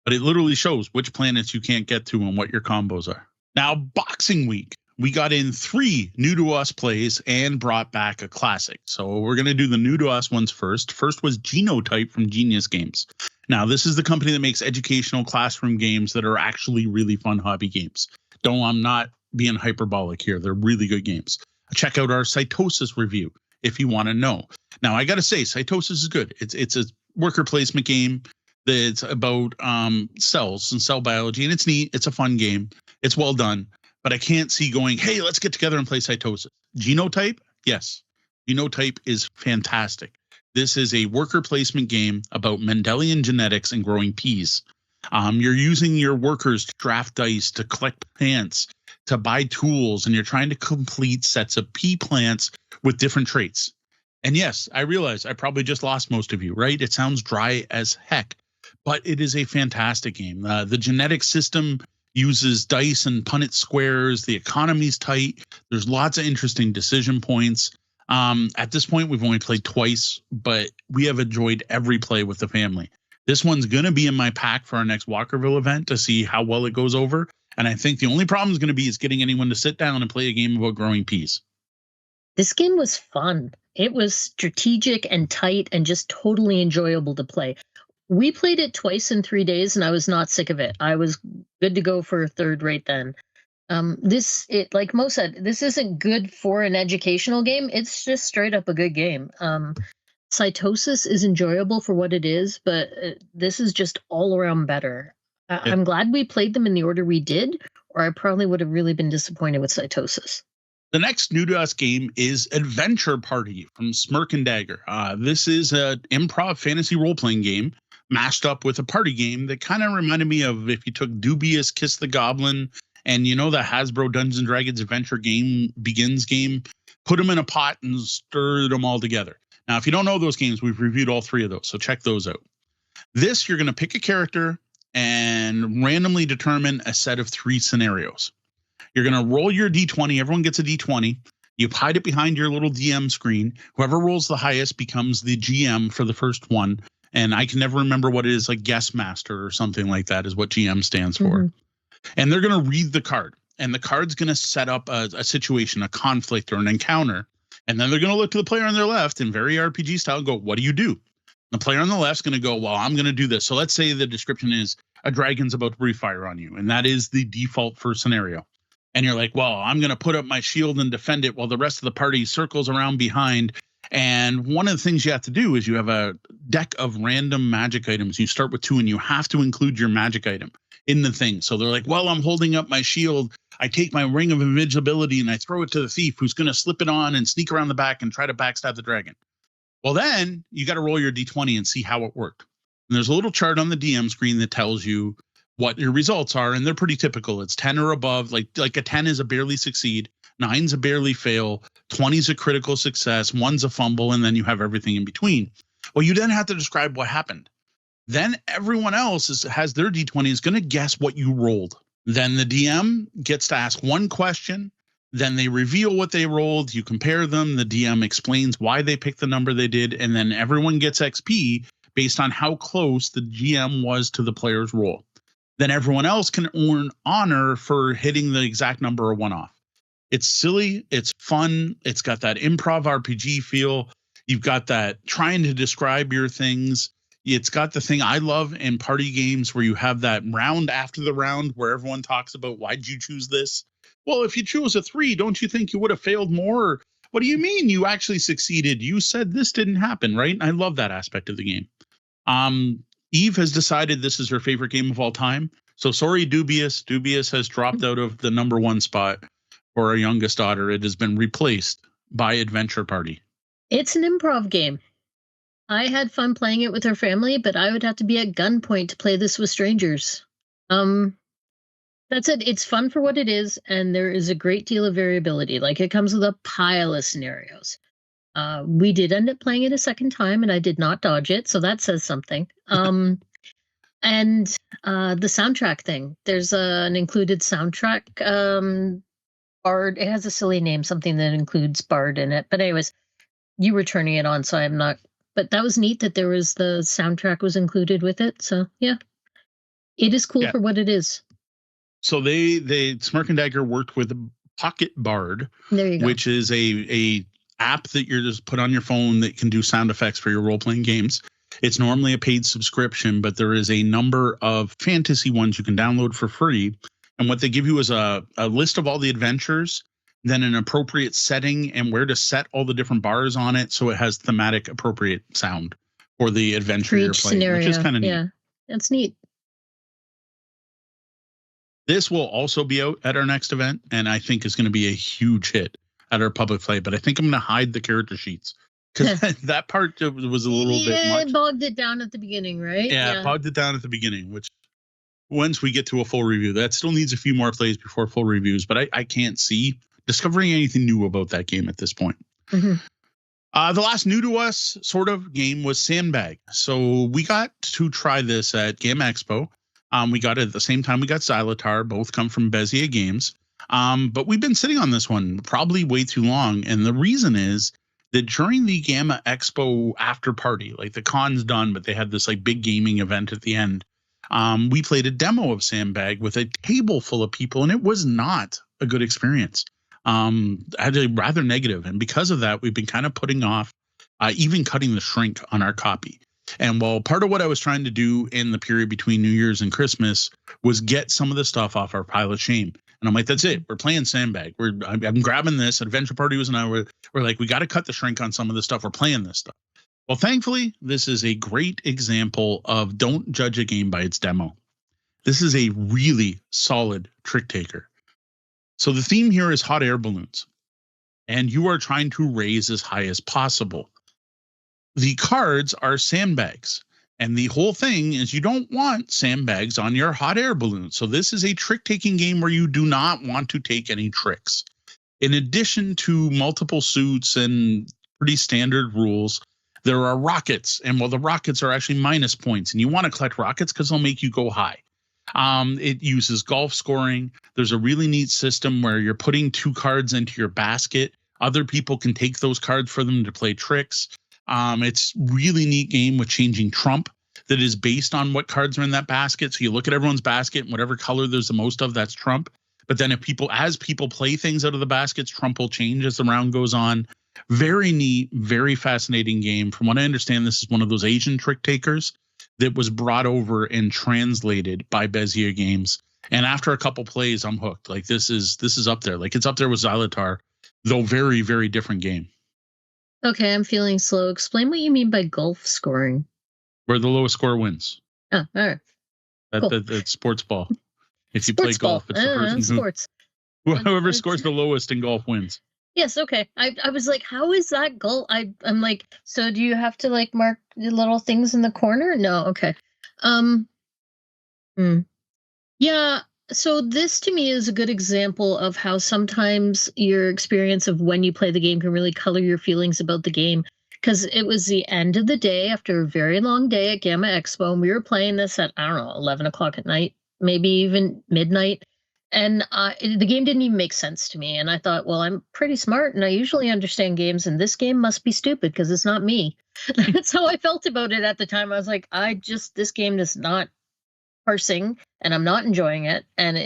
Speaker 2: But it literally shows which planets you can't get to and what your combos are. Now, Boxing Week. We got in 3 new-to-us plays and brought back a classic. So we're going to do the new-to-us ones first. First was Genotype from Genius Games. Now, this is the company that makes educational classroom games that are actually really fun hobby games. I'm not being hyperbolic here. They're really good games. Check out our Cytosis review if you want to know. Now, I got to say, Cytosis is good. It's a worker placement game. It's about cells and cell biology, and it's neat. It's a fun game. It's well done, but I can't see going, hey, let's get together and play Cytosis. Genotype, yes. Genotype is fantastic. This is a worker placement game about Mendelian genetics and growing peas. You're using your workers to draft dice, to collect plants, to buy tools, and you're trying to complete sets of pea plants with different traits. And yes, I realize I probably just lost most of you, right? It sounds dry as heck, but it is a fantastic game. The genetic system uses dice and Punnett squares. The economy's tight. There's lots of interesting decision points. At this point, we've only played twice, but we have enjoyed every play with the family. This one's going to be in my pack for our next Walkerville event to see how well it goes over. And I think the only problem is going to be is getting anyone to sit down and play a game about growing peas.
Speaker 3: This game was fun. It was strategic and tight and just totally enjoyable to play. We played it twice in 3 days, and I was not sick of it. I was good to go for a third rate then. Like Mo said, this isn't good for an educational game. It's just straight up a good game. Cytosis is enjoyable for what it is, but this is just all around better. I'm glad we played them in the order we did, or I probably would have really been disappointed with Cytosis.
Speaker 2: The next new to us game is Adventure Party from Smirk and Dagger. This is an improv fantasy role-playing game mashed up with a party game that kind of reminded me of if you took Dubious Kiss the Goblin and the Hasbro Dungeons & Dragons Adventure game Begins game, put them in a pot and stirred them all together. Now, if you don't know those games, we've reviewed all three of those, so check those out. This, you're going to pick a character and randomly determine a set of 3 scenarios. You're going to roll your D20. Everyone gets a D20. You hide it behind your little DM screen. Whoever rolls the highest becomes the GM for the first one. And I can never remember what it is, like guest master or something like that is what GM stands for. Mm-hmm. And they're going to read the card. And the card's going to set up a situation, a conflict, or an encounter. And then they're going to look to the player on their left in very RPG style and go, what do you do? The player on the left's going to go, well, I'm going to do this. So let's say the description is a dragon's about to breathe fire on you. And that is the default first scenario. And you're like, well, I'm going to put up my shield and defend it while the rest of the party circles around behind. And one of the things you have to do is you have a deck of random magic items. You start with 2 and you have to include your magic item in the thing. So they're like, well, I'm holding up my shield. I take my ring of invisibility and I throw it to the thief who's going to slip it on and sneak around the back and try to backstab the dragon. Well, then you got to roll your D20 and see how it worked. And there's a little chart on the DM screen that tells you what your results are. And they're pretty typical. It's 10 or above. Like a 10 is a barely succeed. 9's a barely fail. 20's a critical success. 1's a fumble. And then you have everything in between. Well, you then have to describe what happened. Then everyone else has their D20 is going to guess what you rolled. Then the DM gets to ask one question. Then they reveal what they rolled. You compare them. The DM explains why they picked the number they did. And then everyone gets XP based on how close the GM was to the player's roll. Then everyone else can earn honor for hitting the exact number or one off. It's silly. It's fun. It's got that improv RPG feel. You've got that trying to describe your things. It's got the thing I love in party games where you have that round after the round where everyone talks about why'd you choose this? Well, if you chose a 3, don't you think you would have failed more? What do you mean you actually succeeded? You said this didn't happen, right? I love that aspect of the game. Eve has decided this is her favorite game of all time. So sorry, Dubious. Dubious has dropped out of the number 1 spot for our youngest daughter. It has been replaced by Adventure Party.
Speaker 3: It's an improv game. I had fun playing it with her family, but I would have to be at gunpoint to play this with strangers. That's it. It's fun for what it is, and there is a great deal of variability. Like, it comes with a pile of scenarios. We did end up playing it a second time, and I did not dodge it, so that says something. And the soundtrack thing. There's an included soundtrack. Bard. It has a silly name, something that includes Bard in it. But anyways, you were turning it on, so I'm not. But that was neat that the soundtrack was included with it. So yeah, it is cool for what it is.
Speaker 2: So they Smirk and Dagger worked with Pocket Bard,
Speaker 3: there you go,
Speaker 2: which is a app that you're just put on your phone that can do sound effects for your role-playing games. It's normally a paid subscription, but there is a number of fantasy ones you can download for free. And what they give you is a list of all the adventures, then an appropriate setting and where to set all the different bars on it so it has thematic appropriate sound for the adventure you're playing, which is kind of neat.
Speaker 3: That's neat.
Speaker 2: This will also be out at our next event, and I think is going to be a huge hit at our public play. But I think I'm going to hide the character sheets because that part was a little bit much.
Speaker 3: It bogged it down at the beginning, right?
Speaker 2: Yeah, bogged it down at the beginning, which once we get to a full review, that still needs a few more plays before full reviews, but I can't see discovering anything new about that game at this point.
Speaker 3: Mm-hmm.
Speaker 2: The last new to us sort of game was Sandbag. So we got to try this at Game Expo. We got it at the same time we got Xylotar. Both come from Bezier Games. But we've been sitting on this one probably way too long. And the reason is that during the Gamma Expo after party, like the con's done, but they had this like big gaming event at the end. We played a demo of Sandbag with a table full of people, and it was not a good experience. Actually rather negative. And because of that, we've been kind of putting off even cutting the shrink on our copy. And while part of what I was trying to do in the period between New Year's and Christmas was get some of the stuff off our pile of shame. And I'm like, that's it. We're playing Sandbag. I'm grabbing this. Adventure Party was and I we're like, we got to cut the shrink on some of the stuff. We're playing this stuff. Well, thankfully, this is a great example of don't judge a game by its demo. This is a really solid trick taker. So the theme here is hot air balloons, and you are trying to raise as high as possible. The cards are sandbags, and the whole thing is you don't want sandbags on your hot air balloon. So this is a trick-taking game where you do not want to take any tricks. In addition to multiple suits and pretty standard rules, there are rockets, and the rockets are actually minus points, and you want to collect rockets because they'll make you go high. It uses golf scoring. There's a really neat system where you're putting 2 cards into your basket. Other people can take those cards for them to play tricks. It's really neat game with changing trump that is based on what cards are in that basket. So you look at everyone's basket and whatever color there's the most of, that's trump. But then as people play things out of the baskets, trump will change as the round goes on. Very neat, very fascinating game. From what I understand, this is one of those Asian trick takers that was brought over and translated by Bezier Games. And after a couple plays, I'm hooked. Like this is up there. Like it's up there with Xylotar, though very, very different game.
Speaker 3: Okay, I'm feeling slow. Explain what you mean by golf scoring.
Speaker 2: Where the lowest score wins.
Speaker 3: Oh, all right.
Speaker 2: That's sports ball. If you play golf, it's the person
Speaker 3: sports.
Speaker 2: Whoever scores the lowest in golf wins.
Speaker 3: Yes, okay. I was like, how is that goal? I'm like, so do you have to like mark the little things in the corner? No, okay. Yeah, so this to me is a good example of how sometimes your experience of when you play the game can really color your feelings about the game. Because it was the end of the day after a very long day at Gamma Expo, and we were playing this at, I don't know, 11 o'clock at night, maybe even midnight. And the game didn't even make sense to me. And I thought, well, I'm pretty smart and I usually understand games, and this game must be stupid because it's not me. That's how I felt about it at the time. I was like, this game is not parsing and I'm not enjoying it. And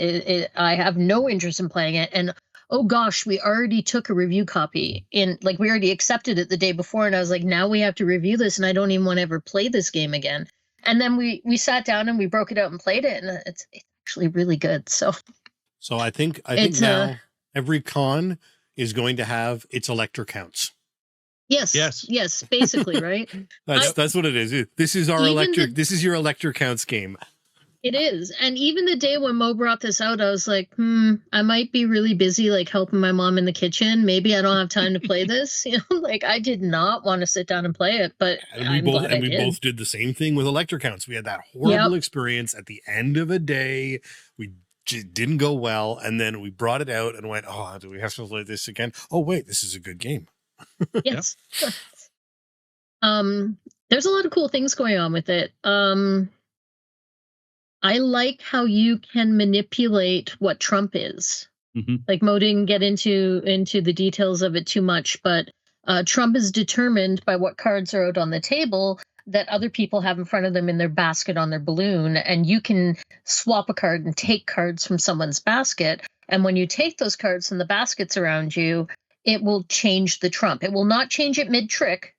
Speaker 3: I have no interest in playing it. And oh gosh, we already took a review copy we already accepted it the day before. And I was like, now we have to review this and I don't even want to ever play this game again. And then we sat down and we broke it out and played it. And it's actually really good.
Speaker 1: So I think now every con is going to have its elector counts.
Speaker 3: Yes, basically, right?
Speaker 1: That's what it is. This is this is your elector counts game.
Speaker 3: It is. And even the day when Mo brought this out, I was like, I might be really busy, like helping my mom in the kitchen. Maybe I don't have time to play this. Like I did not want to sit down and play it, but we both did
Speaker 1: the same thing with elector counts. We had that horrible experience at the end of a day. We just didn't go well. And then we brought it out and went, oh, do we have to play this again? Oh, wait, this is a good game.
Speaker 3: Yes. There's a lot of cool things going on with it. I like how you can manipulate what Trump is. Mm-hmm. Like Mo didn't get into the details of it too much, but Trump is determined by what cards are out on the table that other people have in front of them in their basket on their balloon. And you can swap a card and take cards from someone's basket. And when you take those cards from the baskets around you, it will change the Trump. It will not change it mid-trick,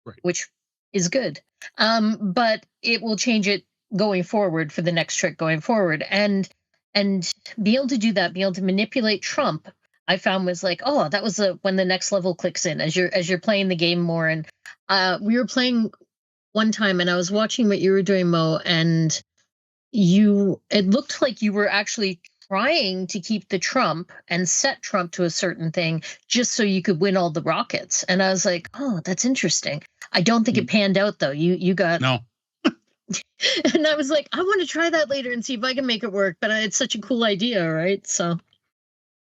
Speaker 3: right, which is good. But it will change it going forward for the next trick going forward. And be able to do that, be able to manipulate Trump, I found was like, oh, that was when the next level clicks in as you're playing the game more. And we were playing one time, and I was watching what you were doing, Mo, and it looked like you were actually trying to keep the trump and set trump to a certain thing just so you could win all the rockets. And I was like, oh, that's interesting. I don't think it panned out though. You got
Speaker 2: No.
Speaker 3: And I was like, I want to try that later and see if I can make it work. But it's such a cool idea, right? So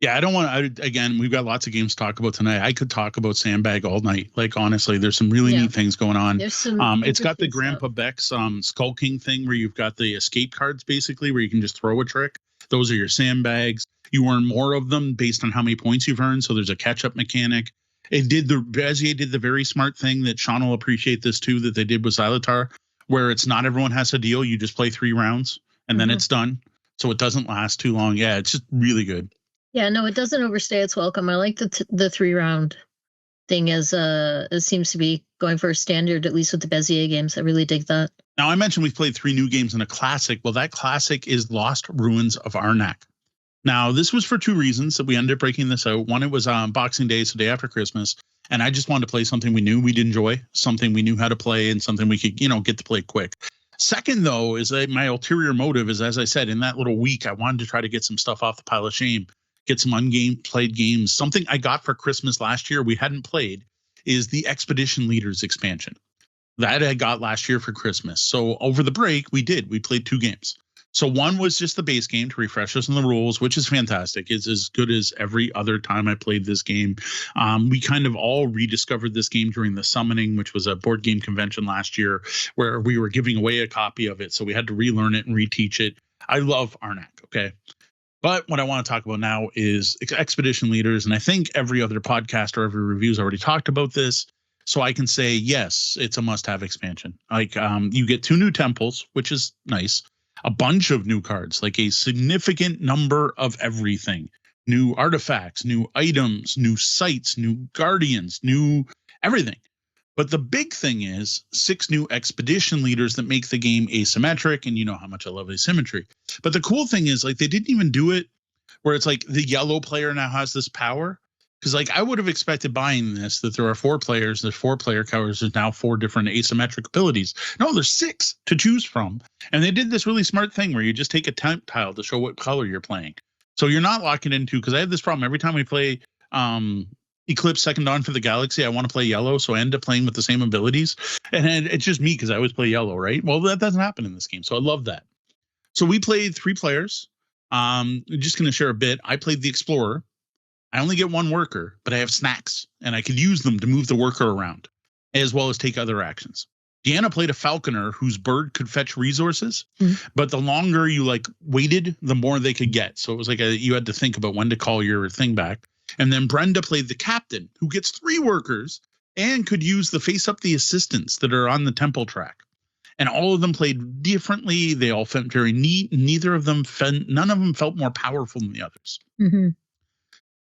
Speaker 2: Yeah, I don't want to. Again, we've got lots of games to talk about tonight. I could talk about Sandbag all night. Like honestly, there's some really neat things going on.
Speaker 3: There's some.
Speaker 2: It's got the
Speaker 3: interesting
Speaker 2: Grandpa
Speaker 3: stuff.
Speaker 2: Beck's skulking thing where you've got the escape cards basically, where you can just throw a trick. Those are your sandbags. You earn more of them based on how many points you've earned. So there's a catch up mechanic. Bezier did the very smart thing that Sean will appreciate this too, that they did with Xylotar, where it's not everyone has to deal. You just play 3 rounds and then it's done. So it doesn't last too long. Yeah, it's just really good.
Speaker 3: Yeah, no, it doesn't overstay its welcome. I like the 3-round thing as it seems to be going for a standard, at least with the Bezier games. I really dig that.
Speaker 2: Now, I mentioned we've played 3 new games in a classic. Well, that classic is Lost Ruins of Arnak. Now, this was for 2 reasons that we ended up breaking this out. One, it was Boxing Day, so day after Christmas, and I just wanted to play something we knew we'd enjoy, something we knew how to play, and something we could, get to play quick. Second, though, is that my ulterior motive is, as I said, in that little week, I wanted to try to get some stuff off the pile of shame, get some played games. Something I got for Christmas last year we hadn't played is the Expedition Leaders expansion. That I got last year for Christmas. So over the break, we played 2 games. So one was just the base game to refresh us on the rules, which is fantastic. It's as good as every other time I played this game. We kind of all rediscovered this game during the Summoning, which was a board game convention last year, where we were giving away a copy of it. So we had to relearn it and reteach it. I love Arnak, okay? But what I want to talk about now is Expedition Leaders. And I think every other podcast or every review's already talked about this. So I can say, yes, it's a must-have expansion. Like you get 2 new temples, which is nice. A bunch of new cards, like a significant number of everything. New artifacts, new items, new sites, new guardians, new everything. But the big thing is 6 new expedition leaders that make the game asymmetric. And you know how much I love asymmetry. But the cool thing is, like, they didn't even do it where it's like the yellow player now has this power. Because, like, I would have expected buying this that there are 4 players, there's 4 player colors, there's now 4 different asymmetric abilities. No, there's 6 to choose from. And they did this really smart thing where you just take a temp tile to show what color you're playing. So you're not locking into, because I have this problem every time we play Eclipse Second Dawn for the Galaxy, I want to play yellow, so I end up playing with the same abilities. And it's just me because I always play yellow, right? Well, that doesn't happen in this game, so I love that. So we played 3 players. Just going to share a bit. I played the Explorer. I only get 1 worker, but I have snacks, and I could use them to move the worker around, as well as take other actions. Deanna played a falconer whose bird could fetch resources, but the longer you waited, the more they could get. So it was like you had to think about when to call your thing back. And then Brenda played the captain, who gets 3 workers and could use the face up the assistants that are on the temple track. And all of them played differently. They all felt very neat. None of them felt more powerful than the others.
Speaker 3: Mm-hmm.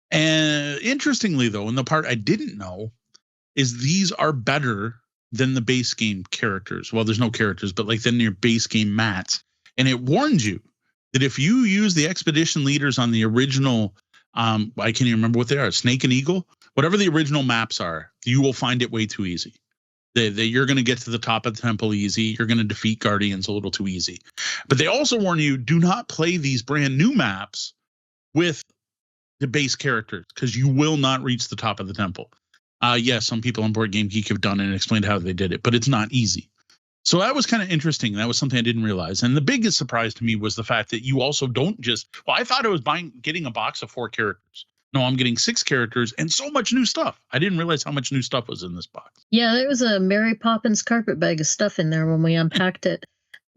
Speaker 2: And interestingly, though, and the part I didn't know is these are better than the base game characters. Well, there's no characters, but than your base game mats. And it warns you that if you use the expedition leaders on the original, I can't even remember what they are, Snake and Eagle, whatever the original maps are, you will find it way too easy. You're going to get to the top of the temple easy. You're going to defeat guardians a little too easy. But they also warn you, do not play these brand new maps with the base characters, because you will not reach the top of the temple. Yes, some people on Board Game Geek have done it and explained how they did it, but it's not easy. So that was kind of interesting. That was something I didn't realize. And the biggest surprise to me was the fact that you also don't just, I thought I was getting a box of 4 characters. No, I'm getting 6 characters and so much new stuff. I didn't realize how much new stuff was in this box.
Speaker 3: Yeah, there was a Mary Poppins carpet bag of stuff in there when we unpacked it.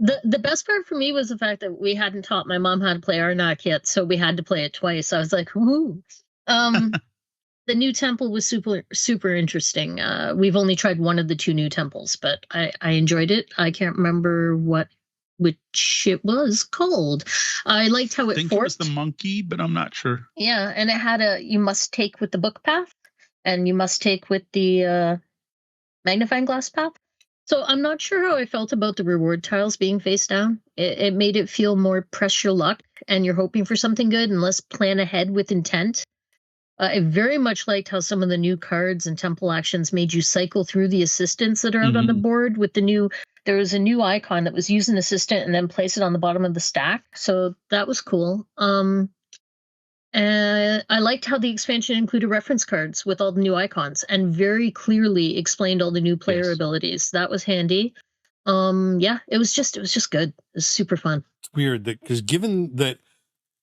Speaker 3: The best part for me was the fact that we hadn't taught my mom how to play Arnak yet, so we had to play it twice. I was like, woohoo. The new temple was super interesting. We've only tried one of the 2 new temples, but I enjoyed it. I can't remember which it was called. I liked how it
Speaker 2: I think it was the monkey, but I'm not sure.
Speaker 3: Yeah, and it had you must take with the book path, and you must take with the magnifying glass path. So I'm not sure how I felt about the reward tiles being face down. It made it feel more press your luck, and you're hoping for something good, and less plan ahead with intent. I very much liked how some of the new cards and temple actions made you cycle through the assistants that are out on the board with the new. There was a new icon that was use an assistant and then place it on the bottom of the stack. So that was cool. And I liked how the expansion included reference cards with all the new icons and very clearly explained all the new player abilities. That was handy. Yeah, it was just good. It was super fun.
Speaker 1: It's weird that because given that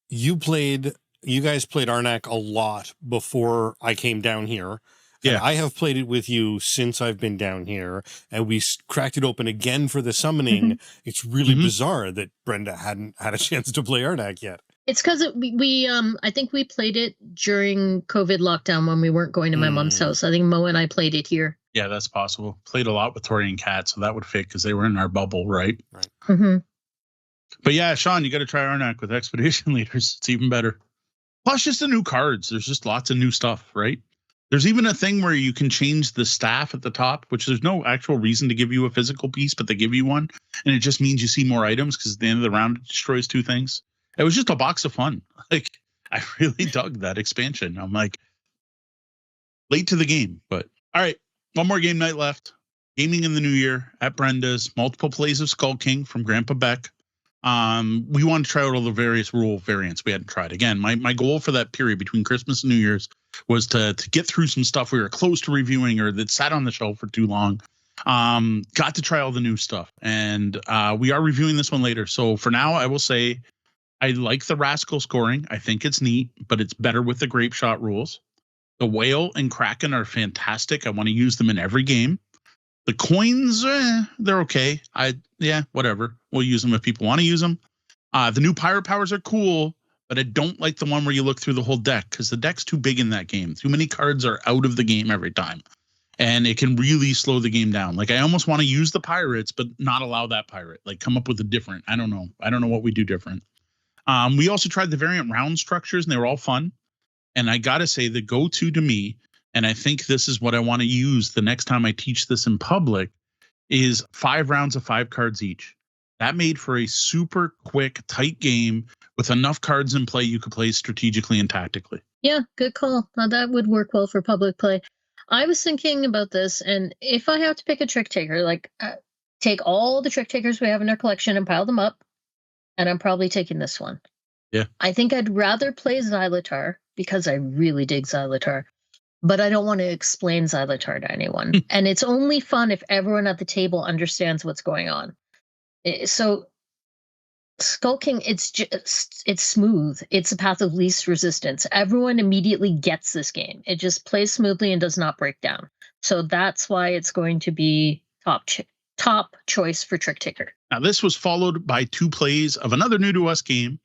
Speaker 1: you guys played Arnak a lot before I came down here. And I have played it with you since I've been down here, and we cracked it open again for the summoning. It's really bizarre that Brenda hadn't had a chance to play Arnak yet.
Speaker 3: It's because we I think we played it during COVID lockdown when we weren't going to my mom's house. I think Mo and I played it here.
Speaker 2: Yeah, that's possible. Played a lot with Tori and Kat, so that would fit because they were in our bubble, right?
Speaker 1: Right.
Speaker 2: But yeah, Sean, you got to try Arnak with Expedition Leaders. It's even better. Plus, just the new cards. There's just lots of new stuff, right? There's even a thing where you can change the staff at the top, which there's no actual reason to give you a physical piece, but they give you one. And it just means you see more items because at the end of the round, it destroys 2 things. It was just a box of fun. Like, I really dug that expansion. I'm like, late to the game. But all right, one more game night left. Gaming in the new year at Brenda's. Multiple plays of Skull King from Grandpa Beck. We want to try out all the various rule variants we hadn't tried. Again, my goal for that period between Christmas and New Year's was to get through some stuff we were close to reviewing or that sat on the shelf for too long. Got to try all the new stuff, and we are reviewing this one later. So for now, I will say I like the Rascal scoring. I think it's neat, but it's better with the Grape Shot rules. The Whale and Kraken are fantastic. I want to use them in every game. The coins, they're okay. Whatever. We'll use them if people want to use them. The new Pirate Powers are cool, but I don't like the one where you look through the whole deck because the deck's too big in that game. Too many cards are out of the game every time, and it can really slow the game down. Like, I almost want to use the pirates, but not allow that pirate. Like, come up with a different. I don't know what we do different. We also tried the variant round structures, and they were all fun. And I got to say, the go-to to me, and I think this is what I want to use the next time I teach this in public, is 5 rounds of 5 cards each. That made for a super quick, tight game with enough cards in play you could play strategically and tactically.
Speaker 3: Yeah, good call. Now, that would work well for public play. I was thinking about this, and if I have to pick a trick taker, like take all the trick takers we have in our collection and pile them up, and I'm probably taking this one.
Speaker 2: Yeah.
Speaker 3: I think I'd rather play Xylotar because I really dig Xylotar. But I don't want to explain Xylotar to anyone. And it's only fun if everyone at the table understands what's going on. So Skull King, it's smooth. It's a path of least resistance. Everyone immediately gets this game. It just plays smoothly and does not break down. So that's why it's going to be top choice for Trick Taker.
Speaker 2: Now, this was followed by 2 plays of another new to us game,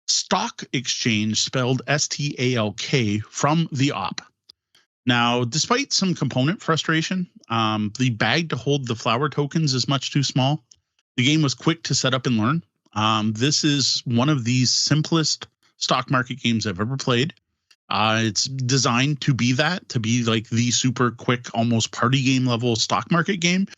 Speaker 2: Stock Exchange, spelled STALK, from the Op. Now, despite some component frustration, the bag to hold the flower tokens is much too small. The game was quick to set up and learn. This is one of the simplest stock market games I've ever played. It's designed to be like the super quick, almost party game level stock market game.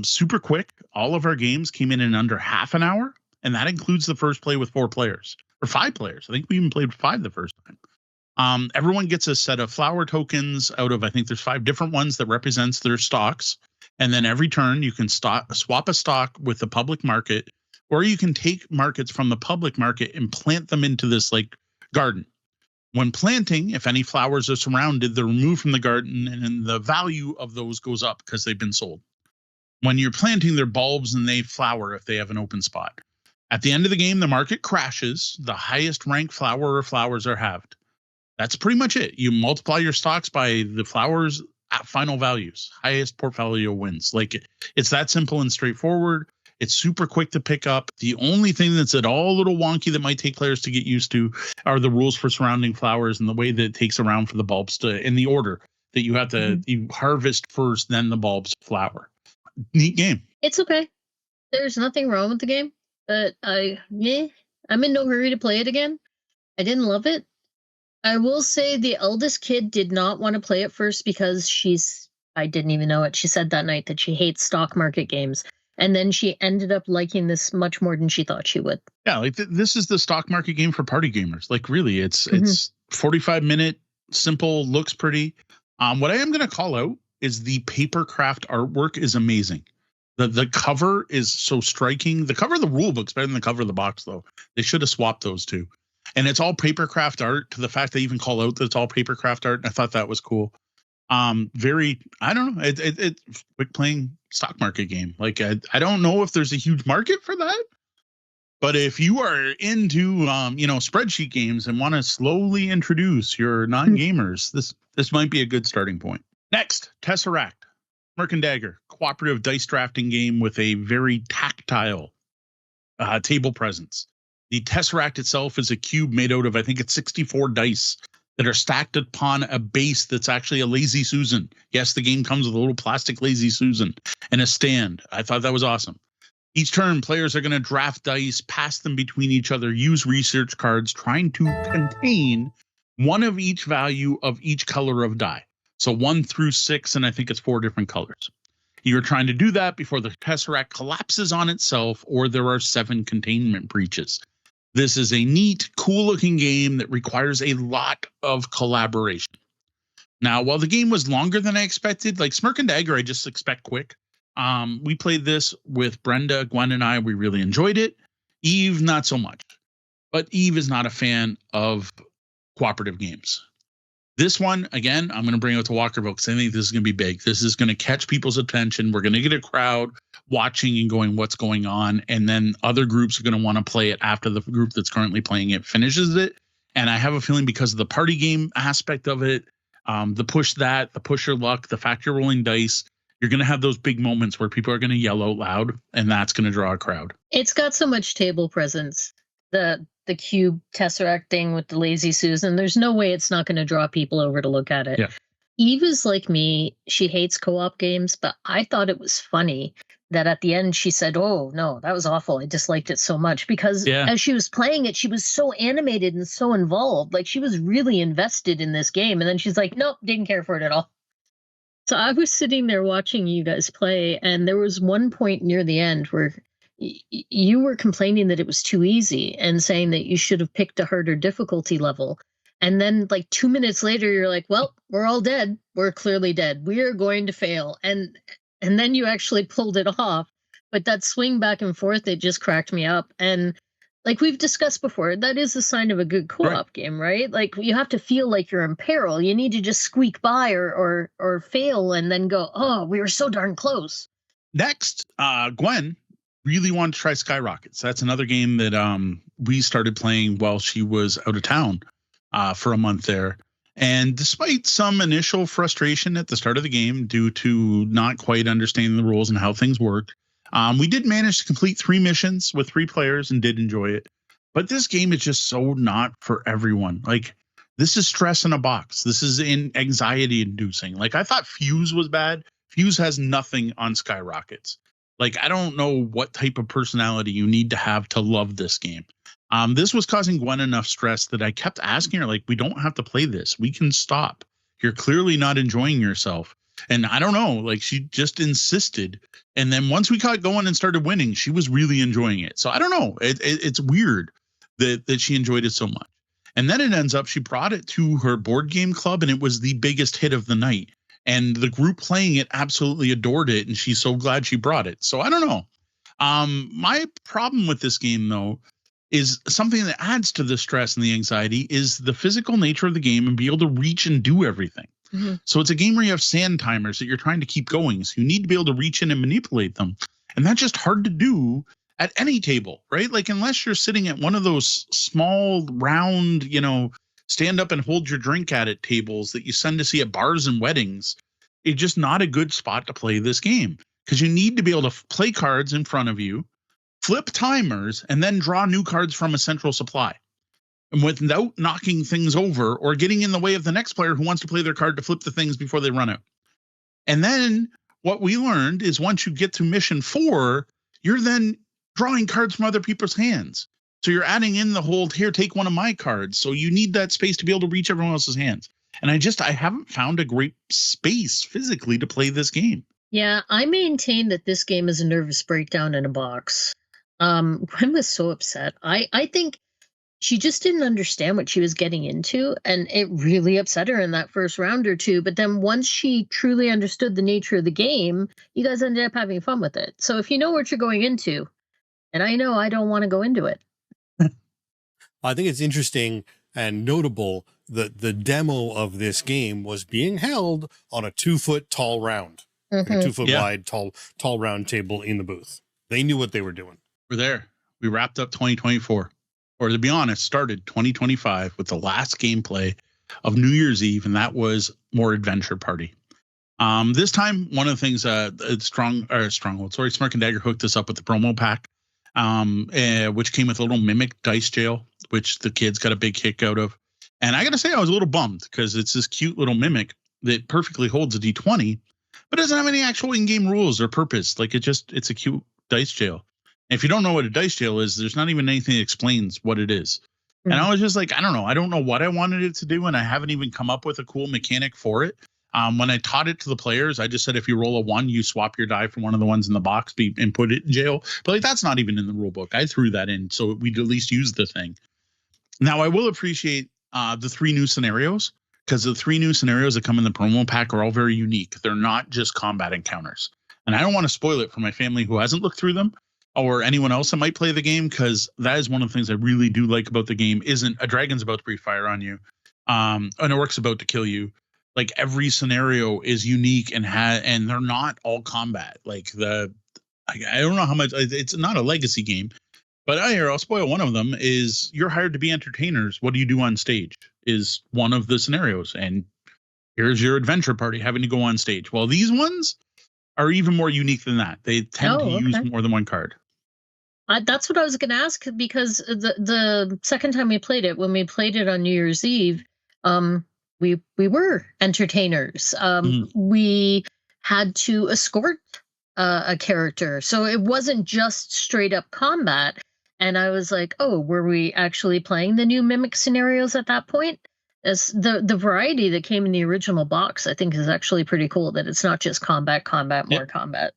Speaker 2: Super quick. All of our games came in under half an hour, and that includes the first play with 4 players or 5 players. I think we even played with 5 the first time. Everyone gets a set of flower tokens out of, I think there's 5 different ones that represents their stocks. And then every turn you can swap a stock with the public market, or you can take markets from the public market and plant them into this like garden. When planting, if any flowers are surrounded, they're removed from the garden, and then the value of those goes up because they've been sold. When you're planting, they're bulbs and they flower if they have an open spot. At the end of the game, the market crashes. The highest ranked flower or flowers are halved. That's pretty much it. You multiply your stocks by the flowers at final values. Highest portfolio wins. Like, it's that simple and straightforward. It's super quick to pick up. The only thing that's at all a little wonky that might take players to get used to are the rules for surrounding flowers and the way that it takes around for the bulbs to, in the order that you have to you harvest first, then the bulbs flower. Neat game.
Speaker 3: It's okay. There's nothing wrong with the game, but I'm in no hurry to play it again. I didn't love it. I will say the eldest kid did not want to play it first because I didn't even know it. She said that night that she hates stock market games. And then she ended up liking this much more than she thought she would.
Speaker 2: Yeah, like this is the stock market game for party gamers. Like, really, it's 45-minute simple, looks pretty. What I am going to call out is the papercraft artwork is amazing. The cover is so striking. The cover of the rule book's better than the cover of the box, though. They should have swapped those two. And it's all papercraft art, to the fact they even call out that it's all papercraft art. And I thought that was cool. Very, I don't know. It's quick playing stock market game. Like, I don't know if there's a huge market for that. But if you are into, spreadsheet games and want to slowly introduce your non-gamers, this might be a good starting point. Next, Tesseract, Merc and Dagger, cooperative dice drafting game with a very tactile table presence. The Tesseract itself is a cube made out of, I think it's 64 dice that are stacked upon a base that's actually a Lazy Susan. Yes, the game comes with a little plastic Lazy Susan and a stand. I thought that was awesome. Each turn, players are going to draft dice, pass them between each other, use research cards, trying to contain one of each value of each color of die. So 1 through 6, and I think it's 4 different colors. You're trying to do that before the Tesseract collapses on itself, or there are 7 containment breaches. This is a neat, cool-looking game that requires a lot of collaboration. Now, while the game was longer than I expected, like Smirk and Dagger, I just expect quick. We played this with Brenda, Gwen, and I. We really enjoyed it. Eve, not so much. But Eve is not a fan of cooperative games. This one, again, I'm going to bring it to Walkerville because I think this is going to be big. This is going to catch people's attention. We're going to get a crowd watching and going, what's going on? And then other groups are going to want to play it after the group that's currently playing it finishes it. And I have a feeling because of the party game aspect of it, the push your luck, the fact you're rolling dice, you're going to have those big moments where people are going to yell out loud, and that's going to draw a crowd.
Speaker 3: It's got so much table presence. The cube Tesseract thing with the Lazy Susan, there's no way it's not going to draw people over to look at it.
Speaker 2: Yeah.
Speaker 3: Eve is like me. She hates co-op games, but I thought it was funny that at the end she said, oh, no, that was awful. I disliked it so much because as she was playing it, she was so animated and so involved. Like she was really invested in this game. And then she's like, nope, didn't care for it at all. So I was sitting there watching you guys play, and there was one point near the end where you were complaining that it was too easy and saying that you should have picked a harder difficulty level. And then like 2 minutes later, you're like, well, we're all dead. We're clearly dead. We are going to fail. And then you actually pulled it off. But that swing back and forth, it just cracked me up. And like we've discussed before, that is a sign of a good co-op game, right? Like you have to feel like you're in peril. You need to just squeak by or fail and then go, oh, we were so darn close.
Speaker 2: Next, Gwen really wanted to try Skyrockets. That's another game that we started playing while she was out of town for a month there. And despite some initial frustration at the start of the game due to not quite understanding the rules and how things worked, we did manage to complete 3 missions with 3 players and did enjoy it. But this game is just so not for everyone. Like, this is stress in a box. This is anxiety inducing. Like, I thought Fuse was bad. Fuse has nothing on Skyrockets. Like, I don't know what type of personality you need to have to love this game. This was causing Gwen enough stress that I kept asking her, like, we don't have to play this. We can stop. You're clearly not enjoying yourself. And I don't know, like she just insisted. And then once we got going and started winning, she was really enjoying it. So I don't know. It's weird that she enjoyed it so much. And then it ends up, she brought it to her board game club and it was the biggest hit of the night. And the group playing it absolutely adored it. And she's so glad she brought it. So I don't know. My problem with this game, though, is something that adds to the stress and the anxiety is the physical nature of the game and be able to reach and do everything. Mm-hmm. So it's a game where you have sand timers that you're trying to keep going. So you need to be able to reach in and manipulate them. And that's just hard to do at any table, right? Like unless you're sitting at one of those small round, stand up and hold your drink at it tables that you send to see at bars and weddings, it's just not a good spot to play this game because you need to be able to play cards in front of you, flip timers, and then draw new cards from a central supply. And without knocking things over or getting in the way of the next player who wants to play their card to flip the things before they run out. And then what we learned is once you get to mission 4, you're then drawing cards from other people's hands. So you're adding in the whole, here, take one of my cards. So you need that space to be able to reach everyone else's hands. And I haven't found a great space physically to play this game.
Speaker 3: Yeah, I maintain that this game is a nervous breakdown in a box. Gwen was so upset. I think she just didn't understand what she was getting into, and it really upset her in that first round or two. But then once she truly understood the nature of the game, you guys ended up having fun with it. So if you know what you're going into, and I know I don't want to go into it.
Speaker 1: I think it's interesting and notable that the demo of this game was being held on a 2-foot tall round, like a 2-foot wide tall round table in the booth. They knew what they were doing.
Speaker 2: We're there. We wrapped up 2024, or to be honest, started 2025 with the last gameplay of New Year's Eve, and that was more Adventure Party. This time, one of the things Smart and Dagger hooked us up with the promo pack, which came with a little Mimic dice jail, which the kids got a big kick out of. And I got to say, I was a little bummed because it's this cute little Mimic that perfectly holds a D20, but doesn't have any actual in-game rules or purpose. Like it's a cute dice jail. And if you don't know what a dice jail is, there's not even anything that explains what it is. Mm-hmm. And I was just like, I don't know. I don't know what I wanted it to do, and I haven't even come up with a cool mechanic for it. When I taught it to the players, I just said, if you roll a 1, you swap your die from one of the ones in the box and put it in jail. But like, that's not even in the rule book. I threw that in so we'd at least use the thing. Now, I will appreciate the 3 new scenarios, because the 3 new scenarios that come in the promo pack are all very unique. They're not just combat encounters. And I don't want to spoil it for my family who hasn't looked through them, or anyone else that might play the game, because that is one of the things I really do like about the game. Isn't a dragon's about to breathe fire on you, an orc's about to kill you. Like, every scenario is unique and they're not all combat. Like I don't know how much, it's not a legacy game, but I'll spoil one of them. Is you're hired to be entertainers. What do you do on stage is one of the scenarios, and here's your adventure party having to go on stage. Well, these ones are even more unique than that. They tend to use more than one card.
Speaker 3: That's what I was going to ask, because the second time we played it, when we played it on New Year's Eve, we were entertainers. We had to escort a character, so it wasn't just straight up combat. And I was like, oh, were we actually playing the new Mimic scenarios at that point? As the variety that came in the original box, I think, is actually pretty cool, that it's not just combat, more combat.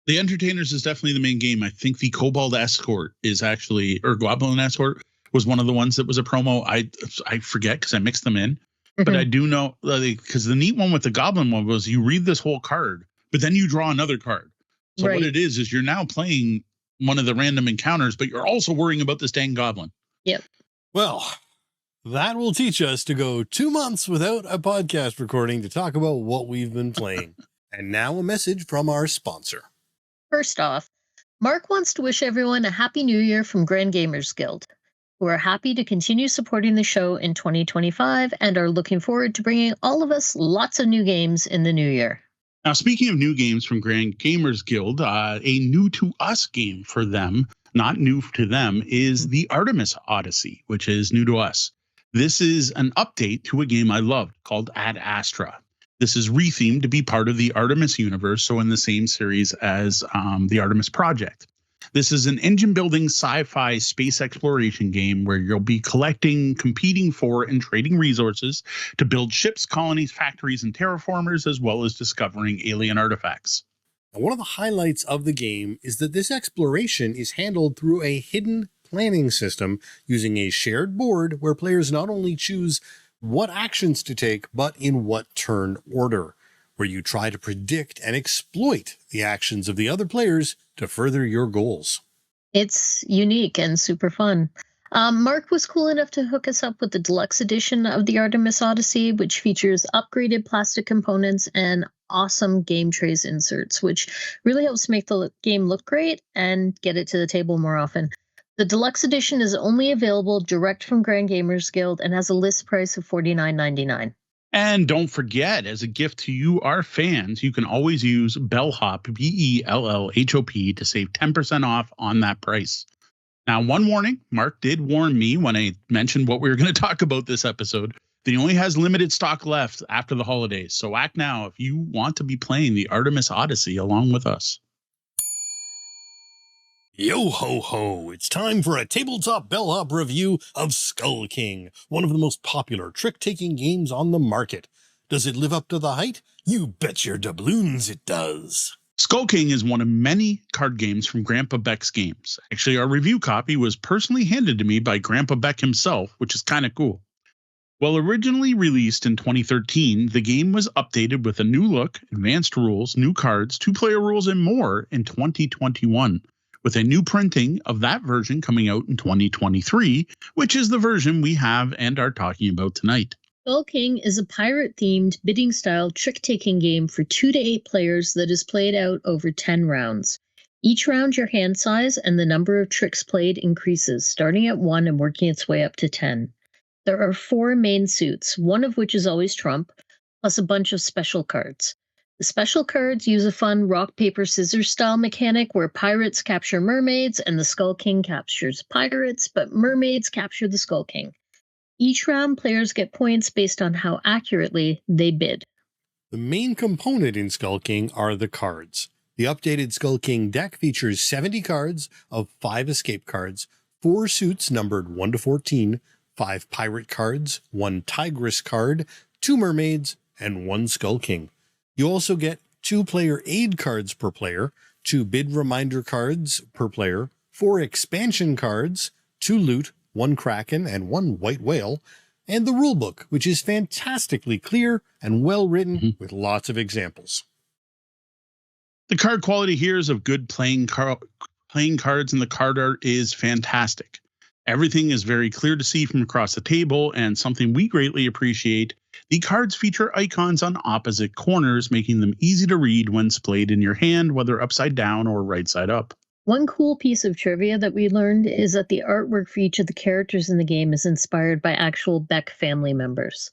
Speaker 2: The Entertainers is definitely the main game. I think the Kobold Escort is actually, or Goblin Escort was one of the ones that was a promo. I forget because I mixed them in, but I do know, because the neat one with the Goblin one was you read this whole card, but then you draw another card. So what it is you're now playing one of the random encounters, but you're also worrying about this dang Goblin.
Speaker 3: Yep.
Speaker 1: Well, that will teach us to go 2 months without a podcast recording to talk about what we've been playing. And now a message from our sponsor.
Speaker 3: First off, Mark wants to wish everyone a happy new year from Grand Gamers Guild. We're happy to continue supporting the show in 2025 and are looking forward to bringing all of us lots of new games in the new year.
Speaker 2: Now, speaking of new games from Grand Gamers Guild, a new to us game for them, not new to them, is the Artemis Odyssey, which is new to us. This is an update to a game I loved called Ad Astra. This is rethemed to be part of the Artemis universe, so in the same series as the Artemis Project. This is an engine-building sci-fi space exploration game where you'll be collecting, competing for, and trading resources to build ships, colonies, factories, and terraformers, as well as discovering alien artifacts.
Speaker 1: Now, one of the highlights of the game is that this exploration is handled through a hidden planning system using a shared board where players not only choose what actions to take, but in what turn order, where you try to predict and exploit the actions of the other players to further your goals.
Speaker 3: It's unique and super fun. Mark was cool enough to hook us up with the deluxe edition of the Artemis Odyssey, which features upgraded plastic components and awesome game trays inserts, which really helps make the game look great and get it to the table more often. The deluxe edition is only available direct from Grand Gamers Guild and has a list price of $49.99.
Speaker 2: And don't forget, as a gift to you, our fans, you can always use Bellhop, Bellhop, to save 10% off on that price. Now, one warning, Mark did warn me when I mentioned what we were going to talk about this episode, that he only has limited stock left after the holidays. So act now if you want to be playing the Artemis Odyssey along with us.
Speaker 1: Yo ho ho, it's time for a Tabletop Bellhop review of Skull King, one of the most popular trick-taking games on the market. Does it live up to the hype? You bet your doubloons it does.
Speaker 2: Skull King is one of many card games from Grandpa Beck's games. Actually, our review copy was personally handed to me by Grandpa Beck himself, which is kind of cool. Well, originally released in 2013, the game was updated with a new look, advanced rules, new cards, two-player rules, and more in 2021, with a new printing of that version coming out in 2023, which is the version we have and are talking about tonight.
Speaker 3: Skull King is a pirate-themed bidding-style trick-taking game for 2 to 8 players that is played out over 10 rounds. Each round, your hand size and the number of tricks played increases, starting at 1 and working its way up to 10. There are 4 main suits, one of which is always trump, plus a bunch of special cards. The special cards use a fun rock, paper, scissors style mechanic where pirates capture mermaids and the Skull King captures pirates, but mermaids capture the Skull King. Each round, players get points based on how accurately they bid.
Speaker 1: The main component in Skull King are the cards. The updated Skull King deck features 70 cards of 5 escape cards, 4 suits numbered 1 to 14, 5 pirate cards, 1 tigress card, 2 mermaids, and 1 Skull King. You also get 2 player aid cards per player, 2 bid reminder cards per player, 4 expansion cards, 2 loot, 1 kraken, and 1 white whale, and the rulebook, which is fantastically clear and well written with lots of examples.
Speaker 2: The card quality here is of good playing cards, and the card art is fantastic. Everything is very clear to see from across the table, and something we greatly appreciate, the cards feature icons on opposite corners, making them easy to read when splayed in your hand, whether upside down or right side up.
Speaker 3: One cool piece of trivia that we learned is that the artwork for each of the characters in the game is inspired by actual Beck family members.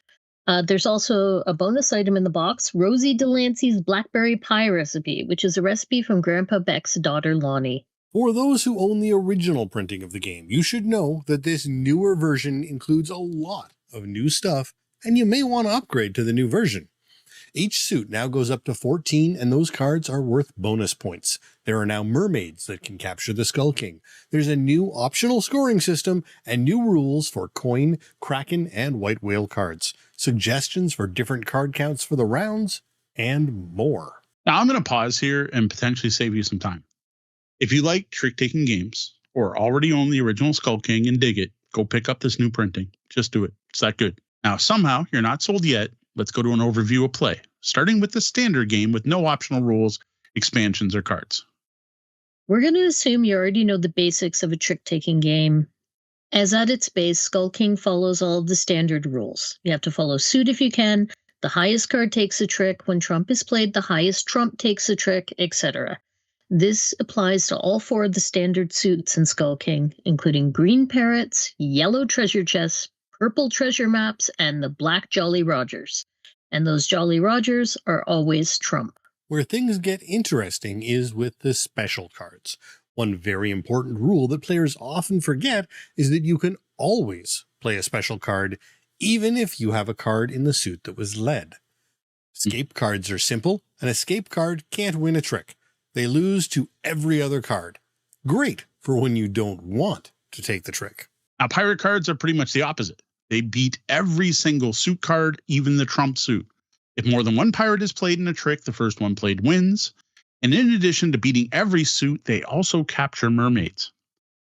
Speaker 3: There's also a bonus item in the box, Rosie Delancey's Blackberry Pie recipe, which is a recipe from Grandpa Beck's daughter, Lonnie.
Speaker 1: For those who own the original printing of the game, you should know that this newer version includes a lot of new stuff, and you may want to upgrade to the new version. Each suit now goes up to 14, and those cards are worth bonus points. There are now mermaids that can capture the Skull King. There's a new optional scoring system and new rules for coin, kraken, and white whale cards, suggestions for different card counts for the rounds, and more.
Speaker 2: Now I'm going to pause here and potentially save you some time. If you like trick-taking games or already own the original Skull King and dig it, go pick up this new printing. Just do it. It's that good. Now, if somehow you're not sold yet, let's go to an overview of play, starting with the standard game with no optional rules, expansions, or cards.
Speaker 3: We're going to assume you already know the basics of a trick-taking game. As at its base, Skull King follows all of the standard rules. You have to follow suit if you can, the highest card takes a trick, when trump is played, the highest trump takes a trick, etc. This applies to all 4 of the standard suits in Skull King, including green parrots, yellow treasure chests, purple treasure maps, and the black Jolly Rogers. And those Jolly Rogers are always trump.
Speaker 1: Where things get interesting is with the special cards. One very important rule that players often forget is that you can always play a special card, even if you have a card in the suit that was led. Escape cards are simple. An escape card can't win a trick. They lose to every other card. Great for when you don't want to take the trick.
Speaker 2: Now, pirate cards are pretty much the opposite. They beat every single suit card, even the trump suit. If more than one pirate is played in a trick, the first one played wins. And in addition to beating every suit, they also capture mermaids.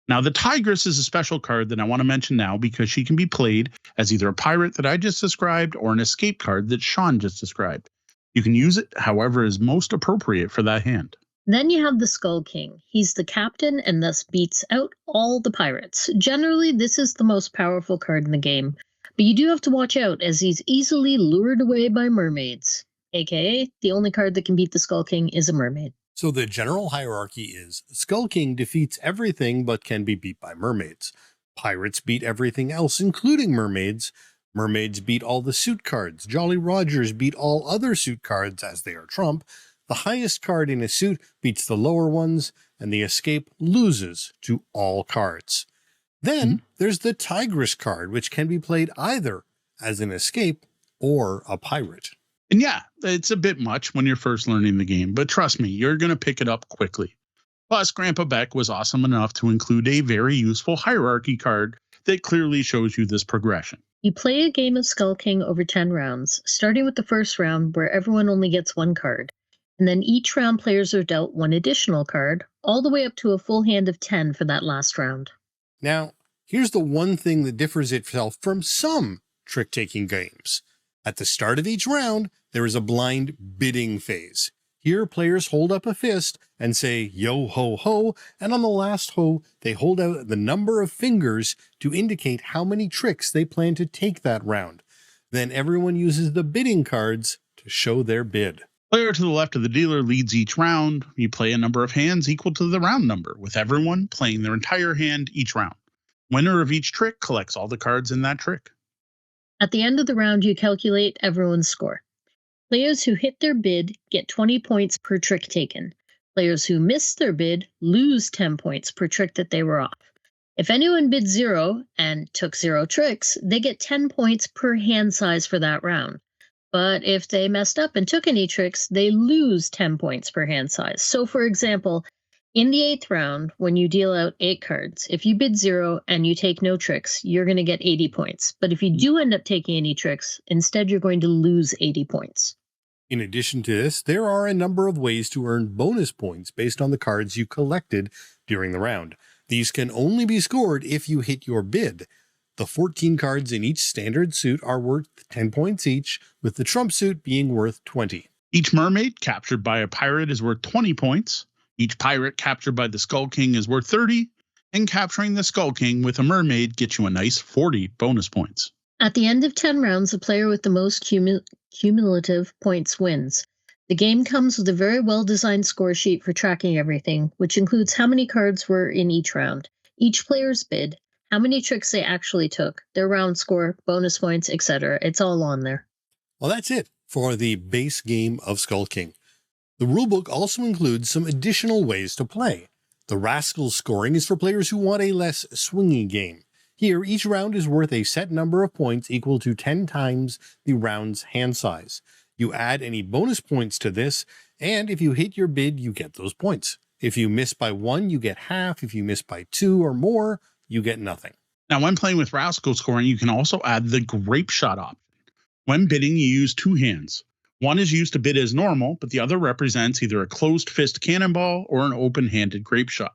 Speaker 2: Now, the Tigress is a special card that I want to mention now because she can be played as either a pirate that I just described or an escape card that Sean just described. You can use it however is most appropriate for that hand.
Speaker 3: Then you have the Skull King. He's the captain and thus beats out all the pirates. Generally, this is the most powerful card in the game, but you do have to watch out as he's easily lured away by mermaids. AKA, the only card that can beat the Skull King is a mermaid.
Speaker 1: So the general hierarchy is Skull King defeats everything but can be beat by mermaids. Pirates beat everything else, including mermaids. Mermaids beat all the suit cards. Jolly Rogers beat all other suit cards as they are trump. The highest card in a suit beats the lower ones, and the escape loses to all cards. Then there's the Tigress card, which can be played either as an escape or a pirate.
Speaker 2: And yeah, it's a bit much when you're first learning the game, but trust me, you're going to pick it up quickly. Plus, Grandpa Beck was awesome enough to include a very useful hierarchy card that clearly shows you this progression.
Speaker 3: You play a game of Skull King over 10 rounds, starting with the first round where everyone only gets one card. And then each round, players are dealt one additional card, all the way up to a full hand of 10 for that last round.
Speaker 1: Now, here's the one thing that differs itself from some trick-taking games. At the start of each round, there is a blind bidding phase. Here, players hold up a fist and say, yo ho ho, and on the last ho, they hold out the number of fingers to indicate how many tricks they plan to take that round. Then everyone uses the bidding cards to show their bid.
Speaker 2: Player to the left of the dealer leads each round. You play a number of hands equal to the round number, with everyone playing their entire hand each round. Winner of each trick collects all the cards in that trick.
Speaker 3: At the end of the round, you calculate everyone's score. Players who hit their bid get 20 points per trick taken. Players who miss their bid lose 10 points per trick that they were off. If anyone bid 0 and took 0 tricks, they get 10 points per hand size for that round. But if they messed up and took any tricks, they lose 10 points per hand size. So for example, in the 8th round, when you deal out 8 cards, if you bid 0 and you take no tricks, you're going to get 80 points. But if you do end up taking any tricks, instead you're going to lose 80 points.
Speaker 1: In addition to this, there are a number of ways to earn bonus points based on the cards you collected during the round. These can only be scored if you hit your bid. The 14 cards in each standard suit are worth 10 points each, with the trump suit being worth 20.
Speaker 2: Each mermaid captured by a pirate is worth 20 points. Each pirate captured by the Skull King is worth 30. And capturing the Skull King with a mermaid gets you a nice 40 bonus points.
Speaker 3: At the end of 10 rounds, the player with the most cumulative points wins. The game comes with a very well-designed score sheet for tracking everything, which includes how many cards were in each round, each player's bid, how many tricks they actually took, their round score, bonus points, etc. It's all on there.
Speaker 1: Well, that's it for the base game of Skull King. The rulebook also includes some additional ways to play. The Rascals scoring is for players who want a less swingy game. Here, each round is worth a set number of points equal to 10 times the round's hand size. You add any bonus points to this, and if you hit your bid, you get those points. If you miss by 1, you get half. If you miss by 2 or more, you get nothing.
Speaker 2: Now, when playing with Rascal scoring, you can also add the grape shot option. When bidding, you use 2 hands. One is used to bid as normal, but the other represents either a closed fist cannonball or an open-handed grape shot.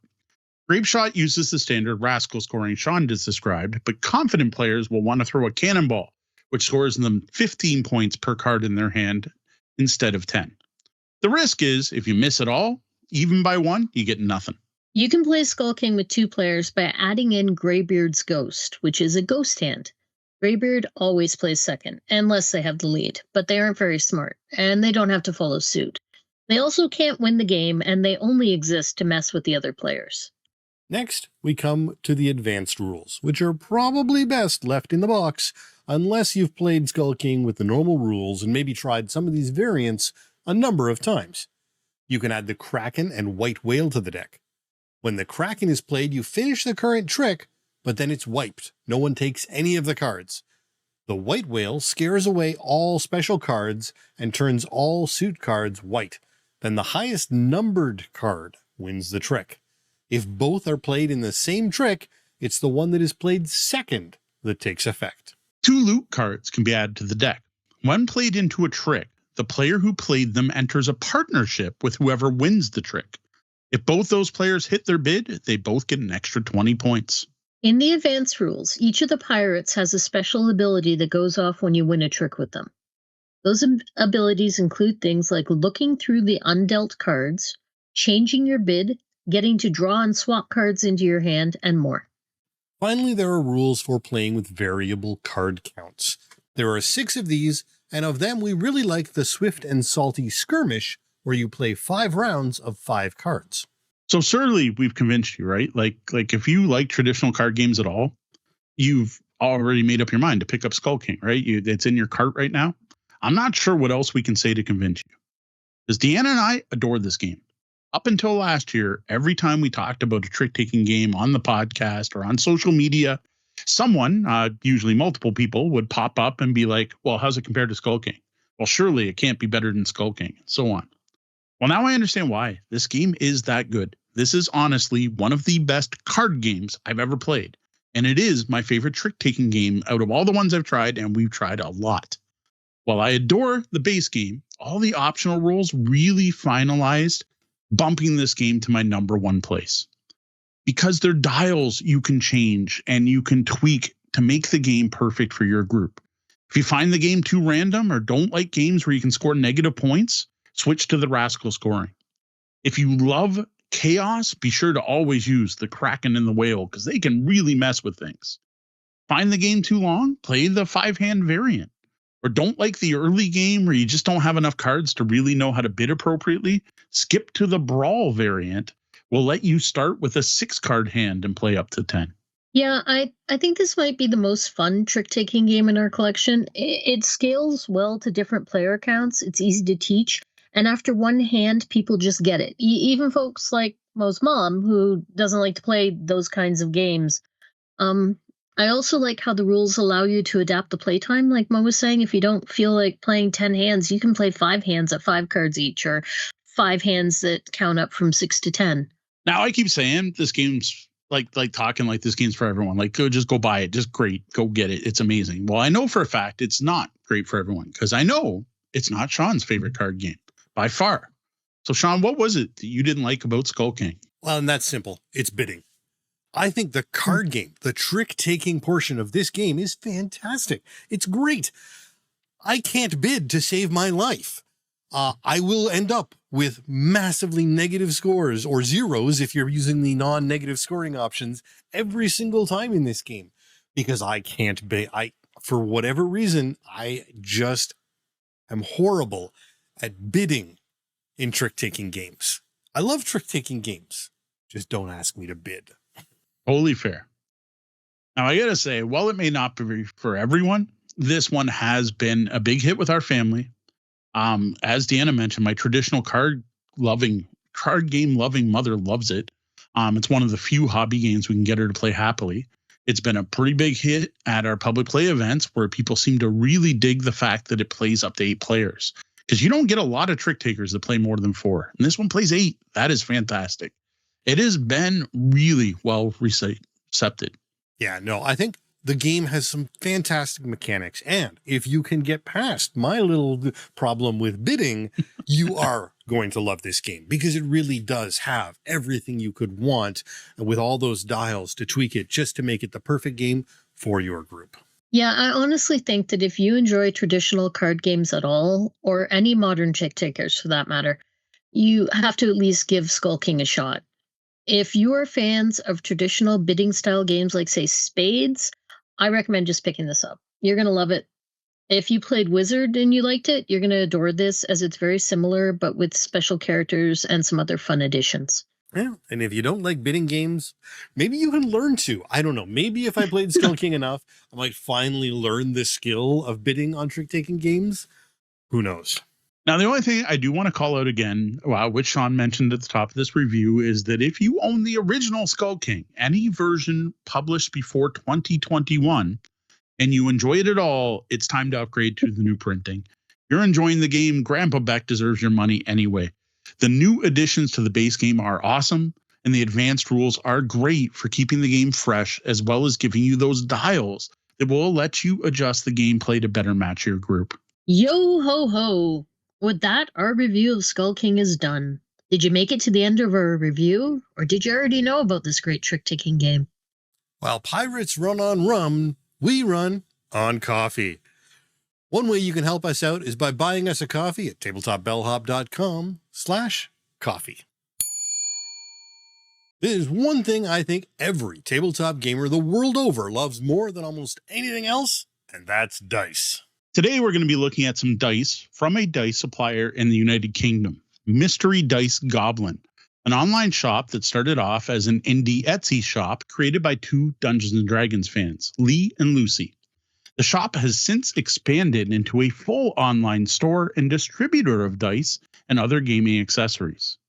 Speaker 2: Grape shot uses the standard Rascal scoring Sean just described, but confident players will want to throw a cannonball, which scores them 15 points per card in their hand instead of 10. The risk is, if you miss it all, even by 1, you get nothing.
Speaker 3: You can play Skull King with 2 players by adding in Greybeard's Ghost, which is a ghost hand. Greybeard always plays second, unless they have the lead, but they aren't very smart, and they don't have to follow suit. They also can't win the game, and they only exist to mess with the other players.
Speaker 1: Next, we come to the advanced rules, which are probably best left in the box unless you've played Skull King with the normal rules and maybe tried some of these variants a number of times. You can add the Kraken and White Whale to the deck. When the Kraken is played, you finish the current trick, but then it's wiped. No one takes any of the cards. The White Whale scares away all special cards and turns all suit cards white. Then the highest numbered card wins the trick. If both are played in the same trick, it's the one that is played second that takes effect.
Speaker 2: 2 loot cards can be added to the deck. When played into a trick, the player who played them enters a partnership with whoever wins the trick. If both those players hit their bid, they both get an extra 20 points.
Speaker 3: In the advanced rules, each of the pirates has a special ability that goes off when you win a trick with them. Those abilities include things like looking through the undealt cards, changing your bid, getting to draw and swap cards into your hand, and more.
Speaker 1: Finally, there are rules for playing with variable card counts. There are 6 of these, and of them we really like the Swift and Salty Skirmish, where you play 5 rounds of 5 cards.
Speaker 2: So surely we've convinced you, right? Like if you like traditional card games at all, you've already made up your mind to pick up Skull King, right? It's in your cart right now. I'm not sure what else we can say to convince you. Because Deanna and I adore this game. Up until last year, every time we talked about a trick-taking game on the podcast or on social media, someone, usually multiple people, would pop up and be like, well, how's it compared to Skull King? Well, surely it can't be better than Skull King, and so on. Well, now I understand why. This game is that good. This is honestly one of the best card games I've ever played. And it is my favorite trick-taking game out of all the ones I've tried, and we've tried a lot. While I adore the base game, all the optional rules really finalized, bumping this game to my number one place. Because they're dials you can change and you can tweak to make the game perfect for your group. If you find the game too random or don't like games where you can score negative points, switch to the Rascal scoring. If you love chaos, be sure to always use the Kraken and the Whale because they can really mess with things. Find the game too long, play the 5-hand variant. Or don't like the early game where you just don't have enough cards to really know how to bid appropriately, skip to the Brawl variant. We'll let you start with a 6-card hand and play up to 10.
Speaker 3: Yeah, I think this might be the most fun trick-taking game in our collection. It scales well to different player counts. It's easy to teach. And after one hand, people just get it. Even folks like Mo's mom, who doesn't like to play those kinds of games. I also like how the rules allow you to adapt the playtime. Like Mo was saying, if you don't feel like playing 10 hands, you can play 5 hands at 5 cards each, or 5 hands that count up from 6 to 10.
Speaker 2: Now, I keep saying this game's like talking like this game's for everyone. Like, just go buy it. Just great. Go get it. It's amazing. Well, I know for a fact it's not great for everyone because I know it's not Sean's favorite card game by far. So, Sean, what was it that you didn't like about Skull King?
Speaker 1: Well, and that's simple. It's bidding. I think the card game, the trick-taking portion of this game is fantastic. It's great. I can't bid to save my life. I will end up with massively negative scores or zeros if you're using the non-negative scoring options every single time in this game because I can't bid. For whatever reason, I just am horrible at bidding in trick-taking games. I love trick-taking games. Just don't ask me to bid.
Speaker 2: Totally fair. Now, I got to say, while it may not be for everyone, this one has been a big hit with our family. As Deanna mentioned, my traditional card game loving mother loves it. It's one of the few hobby games we can get her to play happily. It's been a pretty big hit at our public play events where people seem to really dig the fact that it plays up to 8 players. Because you don't get a lot of trick takers that play more than 4. And this one plays 8. That is fantastic. It has been really well accepted.
Speaker 1: Yeah, no, I think the game has some fantastic mechanics. And if you can get past my little problem with bidding, you are going to love this game because it really does have everything you could want with all those dials to tweak it just to make it the perfect game for your group.
Speaker 3: Yeah, I honestly think that if you enjoy traditional card games at all, or any modern trick takers for that matter, you have to at least give Skull King a shot. If you are fans of traditional bidding style games like, say, Spades, I recommend just picking this up. You're going to love it. If you played Wizard and you liked it, you're going to adore this as it's very similar, but with special characters and some other fun additions.
Speaker 1: Yeah, and if you don't like bidding games, maybe you can learn to. I don't know. Maybe if I played Skull King enough, I might finally learn the skill of bidding on trick-taking games. Who knows?
Speaker 2: Now, the only thing I do want to call out again, which Sean mentioned at the top of this review, is that if you own the original Skull King, any version published before 2021, and you enjoy it at all, it's time to upgrade to the new printing. You're enjoying the game. Grandpa Beck deserves your money anyway. The new additions to the base game are awesome, and the advanced rules are great for keeping the game fresh, as well as giving you those dials that will let you adjust the gameplay to better match your group.
Speaker 3: Yo ho ho! With that, our review of Skull King is done. Did you make it to the end of our review, or did you already know about this great trick-taking game?
Speaker 1: While pirates run on rum, we run on coffee. One way you can help us out is by buying us a coffee at tabletopbellhop.com/coffee. There's one thing I think every tabletop gamer the world over loves more than almost anything else, and that's dice.
Speaker 2: Today, we're going to be looking at some dice from a dice supplier in the United Kingdom, Mystery Dice Goblin, an online shop that started off as an indie Etsy shop created by 2 Dungeons & Dragons fans, Lee and Lucy. The shop has since expanded into a full online store and distributor of dice and other gaming accessories.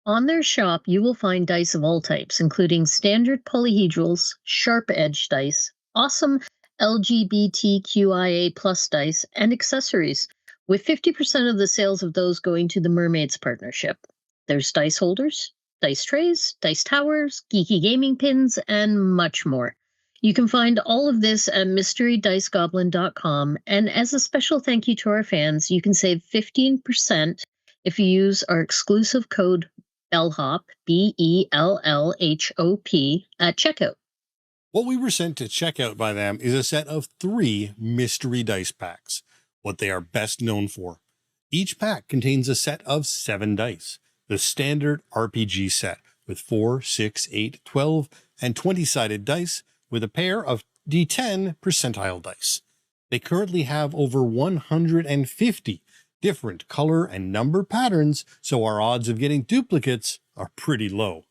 Speaker 3: On their shop, you will find dice of all types, including standard polyhedrals, sharp edge dice, awesome LGBTQIA+ dice, and accessories, with 50% of the sales of those going to the Mermaids Partnership. There's dice holders, dice trays, dice towers, geeky gaming pins, and much more. You can find all of this at mysterydicegoblin.com. And as a special thank you to our fans, you can save 15% if you use our exclusive code BELLHOP, BELLHOP, at checkout.
Speaker 1: What we were sent to checkout by them is a set of 3 mystery dice packs, what they are best known for. Each pack contains a set of 7 dice, the standard RPG set with 4, 6, 8, 12, and 20-sided dice with a pair of D10 percentile dice. They currently have over 150 different color and number patterns, so our odds of getting duplicates are pretty low.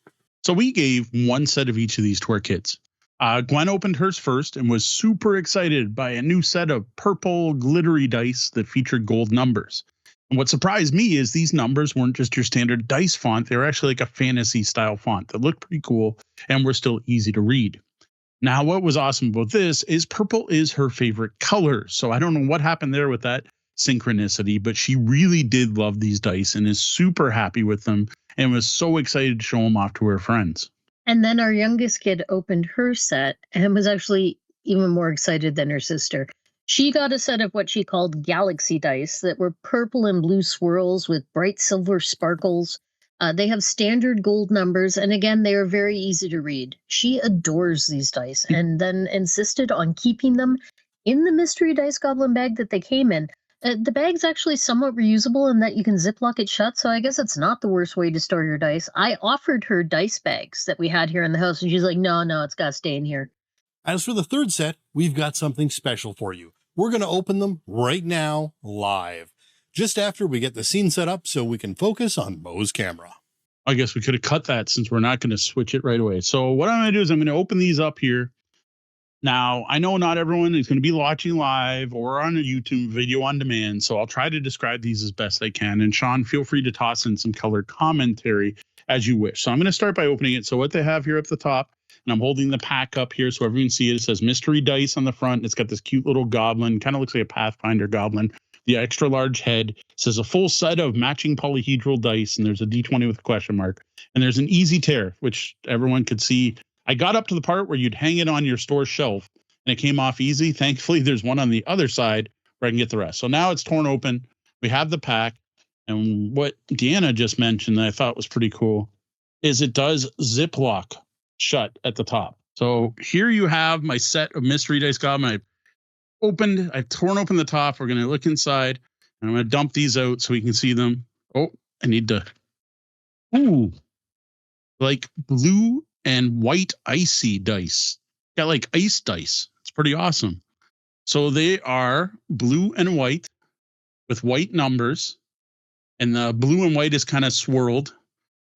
Speaker 2: So we gave 1 set of each of these to our kids. Gwen opened hers first and was super excited by a new set of purple glittery dice that featured gold numbers. And what surprised me is these numbers weren't just your standard dice font. They were actually like a fantasy style font that looked pretty cool and were still easy to read. Now, what was awesome about this is purple is her favorite color. So I don't know what happened there with that synchronicity, but she really did love these dice and is super happy with them and was so excited to show them off to her friends.
Speaker 3: And then our youngest kid opened her set and was actually even more excited than her sister. She got a set of what she called galaxy dice that were purple and blue swirls with bright silver sparkles. They have standard gold numbers, and again, they are very easy to read. She adores these dice and then insisted on keeping them in the Mystery Dice Goblin bag that they came in. The bag's actually somewhat reusable in that you can ziplock it shut, so I guess it's not the worst way to store your dice. I offered her dice bags that we had here in the house, and she's like, no, it's got to stay in here.
Speaker 1: As for the third set, we've got something special for you. We're going to open them right now, live, just after we get the scene set up so we can focus on Mo's camera.
Speaker 2: I guess we could have cut that since we're not going to switch it right away. So what I'm going to do is I'm going to open these up here. Now, I know not everyone is going to be watching live or on a YouTube video on demand, so I'll try to describe these as best I can. And Sean, feel free to toss in some color commentary as you wish. So I'm going to start by opening it. So what they have here at the top, and I'm holding the pack up here so everyone can see it. It says Mystery Dice on the front. It's got this cute little goblin, kind of looks like a Pathfinder goblin. The extra large head. It says a full set of matching polyhedral dice, and there's a D20 with a question mark. And there's an easy tear, which everyone could see. I got up to the part where you'd hang it on your store shelf, and it came off easy. Thankfully, there's one on the other side where I can get the rest. So now it's torn open. We have the pack. And what Deanna just mentioned that I thought was pretty cool is it does ziplock shut at the top. So here you have my set of Mystery Dice Goblin. I've torn open the top. We're going to look inside, and I'm going to dump these out so we can see them. Oh, I need to. Ooh, like blue and white icy dice. Got like ice dice. It's pretty awesome. So they are blue and white with white numbers, and the blue and white is kind of swirled.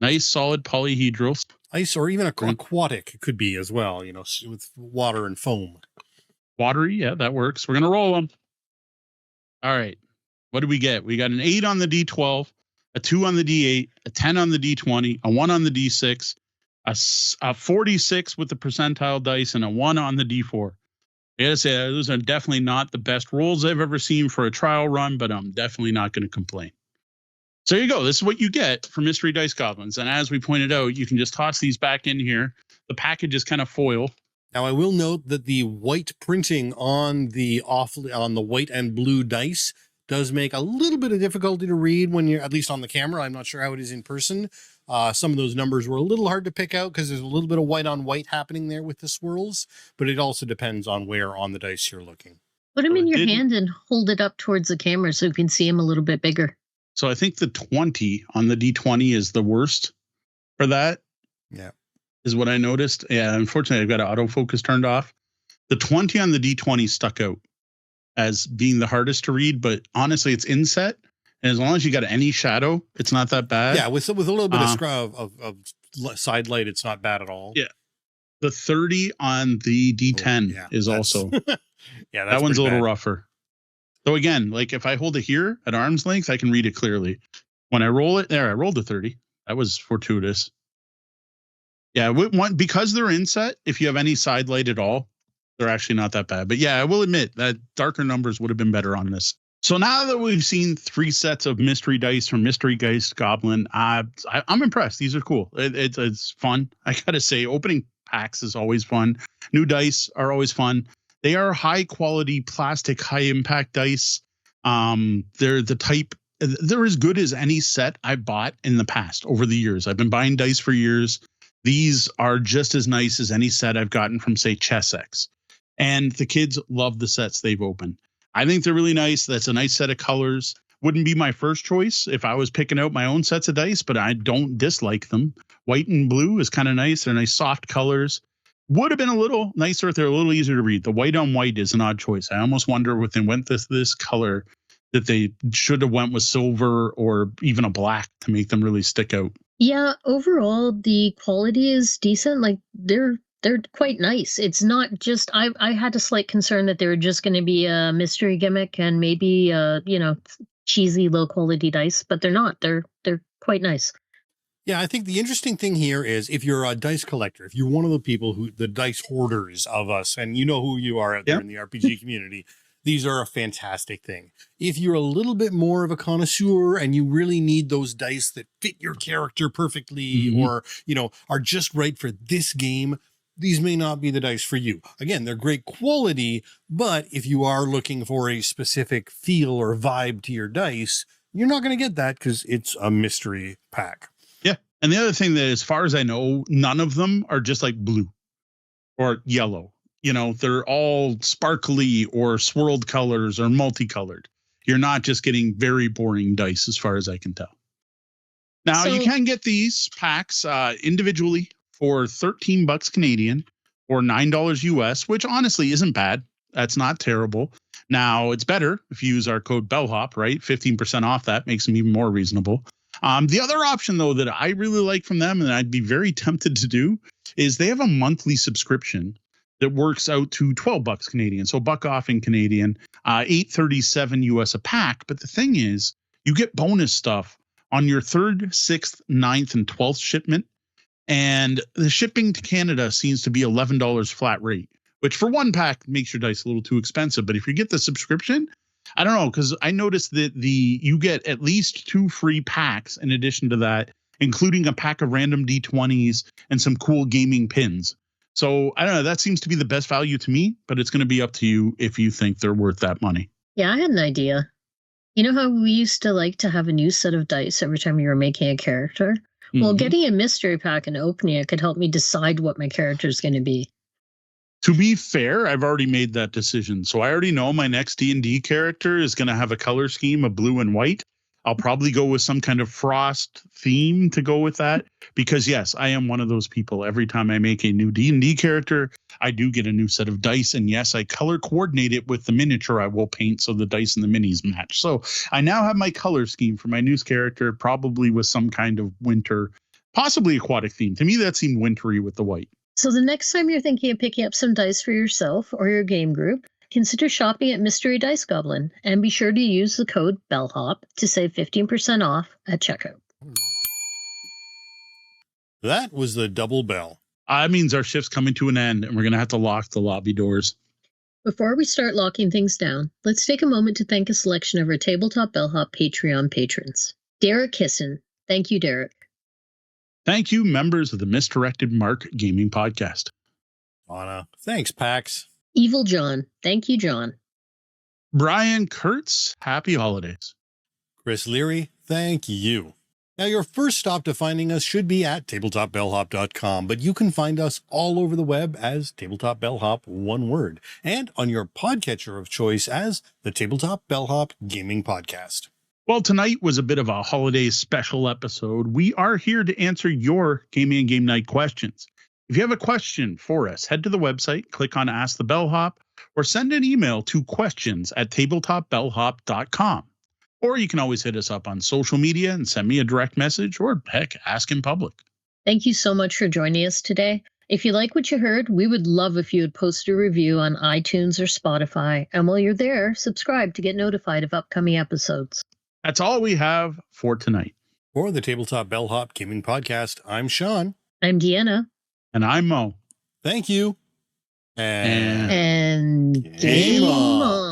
Speaker 2: Nice solid polyhedrals.
Speaker 1: Ice or even aquatic could be as well, with water and foam.
Speaker 2: Watery, yeah, that works. We're going to roll them. All right. What do we get? We got an 8 on the D12, a 2 on the D8, a 10 on the D20, a 1 on the D6, a 46 with the percentile dice, and a 1 on the D4. I gotta say, those are definitely not the best rolls I've ever seen for a trial run, but I'm definitely not going to complain. So there you go. This is what you get for Mystery Dice Goblins. And as we pointed out, you can just toss these back in here. The package is kind of foil.
Speaker 1: Now, I will note that the white printing on the white and blue dice does make a little bit of difficulty to read when you're, at least on the camera. I'm not sure how it is in person. Some of those numbers were a little hard to pick out because there's a little bit of white on white happening there with the swirls, but it also depends on where on the dice you're looking.
Speaker 3: Put them in your hand and hold it up towards the camera so you can see them a little bit bigger.
Speaker 2: So I think the 20 on the D20 is the worst for that.
Speaker 1: Yeah.
Speaker 2: Is what I noticed. Yeah, unfortunately, I've got autofocus turned off. The 20 on the D20 stuck out as being the hardest to read, but honestly, it's inset. And as long as you got any shadow, it's not that bad.
Speaker 1: Yeah, with a little bit of side light, it's not bad at all.
Speaker 2: Yeah. The 30 on the D10 is also.
Speaker 1: Yeah,
Speaker 2: that one's a little rougher. So again, like if I hold it here at arm's length, I can read it clearly. When I roll it, I rolled a 30. That was fortuitous. Yeah, because they're inset, if you have any side light at all, they're actually not that bad. But yeah, I will admit that darker numbers would have been better on this. So now that we've seen 3 sets of mystery dice from Mystery Dice Goblin, I'm impressed. These are cool. It's fun. I got to say, opening packs is always fun. New dice are always fun. They are high quality plastic, high impact dice. They're the type, they're as good as any set I bought in the past over the years. I've been buying dice for years. These are just as nice as any set I've gotten from, say, ChessX. And the kids love the sets they've opened. I think they're really nice. That's a nice set of colors. Wouldn't be my first choice if I was picking out my own sets of dice, but I don't dislike them. White and blue is kind of nice. They're nice soft colors. Would have been a little nicer if they're a little easier to read. The white on white is an odd choice. I almost wonder if they went this color that they should have went with silver or even a black to make them really stick out.
Speaker 3: Yeah, overall the quality is decent. Like they're quite nice. It's not just I had a slight concern that they were just going to be a mystery gimmick and maybe cheesy low quality dice, but they're not. They're quite nice.
Speaker 1: Yeah, I think the interesting thing here is if you're a dice collector, if you're one of the people the dice hoarders of us, and you know who you are out there in the RPG community, these are a fantastic thing. If you're a little bit more of a connoisseur and you really need those dice that fit your character perfectly or, are just right for this game, these may not be the dice for you. Again, they're great quality, but if you are looking for a specific feel or vibe to your dice, you're not going to get that because it's a mystery pack.
Speaker 2: Yeah. And the other thing that, as far as I know, none of them are just like blue or yellow. They're all sparkly or swirled colors or multicolored. You're not just getting very boring dice as far as I can tell. Now, you can get these packs individually for $13 Canadian or $9 US, which honestly isn't bad. That's not terrible. Now, it's better if you use our code Bellhop, right? 15% off. That makes them even more reasonable. The other option, though, that I really like from them and I'd be very tempted to do is they have a monthly subscription that works out to $12 Canadian. So $1 off in Canadian, $8.37 US a pack. But the thing is, you get bonus stuff on your 3rd, 6th, 9th, and 12th shipment. And the shipping to Canada seems to be $11 flat rate, which for one pack makes your dice a little too expensive. But if you get the subscription, I don't know, because I noticed that you get at least 2 free packs in addition to that, including a pack of random D20s and some cool gaming pins. So I don't know, that seems to be the best value to me, but it's going to be up to you if you think they're worth that money.
Speaker 3: Yeah, I had an idea. You know how we used to like to have a new set of dice every time you were making a character? Well, getting a mystery pack and opening it could help me decide what my character is going to be.
Speaker 2: To be fair, I've already made that decision. So I already know my next D&D character is going to have a color scheme of blue and white. I'll probably go with some kind of frost theme to go with that because, yes, I am one of those people. Every time I make a new D&D character, I do get a new set of dice. And yes, I color coordinate it with the miniature I will paint so the dice and the minis match. So I now have my color scheme for my new character, probably with some kind of winter, possibly aquatic theme. To me, that seemed wintry with the white.
Speaker 3: So the next time you're thinking of picking up some dice for yourself or your game group, consider shopping at Mystery Dice Goblin and be sure to use the code Bellhop to save 15% off at checkout.
Speaker 1: That was the double bell.
Speaker 2: That means our shift's coming to an end and we're going to have to lock the lobby doors.
Speaker 3: Before we start locking things down, let's take a moment to thank a selection of our Tabletop Bellhop Patreon patrons. Derek Kisson. Thank you, Derek.
Speaker 2: Thank you, members of the Misdirected Mark Gaming Podcast.
Speaker 1: Anna. Thanks, Pax.
Speaker 3: Evil John. Thank you, John.
Speaker 2: Brian Kurtz. Happy holidays.
Speaker 1: Chris Leary. Thank you. Now, your first stop to finding us should be at tabletopbellhop.com, but you can find us all over the web as Tabletop Bellhop, one word, and on your podcatcher of choice as the Tabletop Bellhop Gaming Podcast.
Speaker 2: Well, tonight was a bit of a holiday special episode. We are here to answer your Gaming and Game Night questions. If you have a question for us, head to the website, click on Ask the Bellhop, or send an email to questions@tabletopbellhop.com. Or you can always hit us up on social media and send me a direct message, or heck, ask in public.
Speaker 3: Thank you so much for joining us today. If you like what you heard, we would love if you would post a review on iTunes or Spotify. And while you're there, subscribe to get notified of upcoming episodes.
Speaker 2: That's all we have for tonight.
Speaker 1: For the Tabletop Bellhop Gaming Podcast, I'm Sean.
Speaker 3: I'm Deanna.
Speaker 2: And I'm Mo.
Speaker 1: Thank you.
Speaker 3: And game on.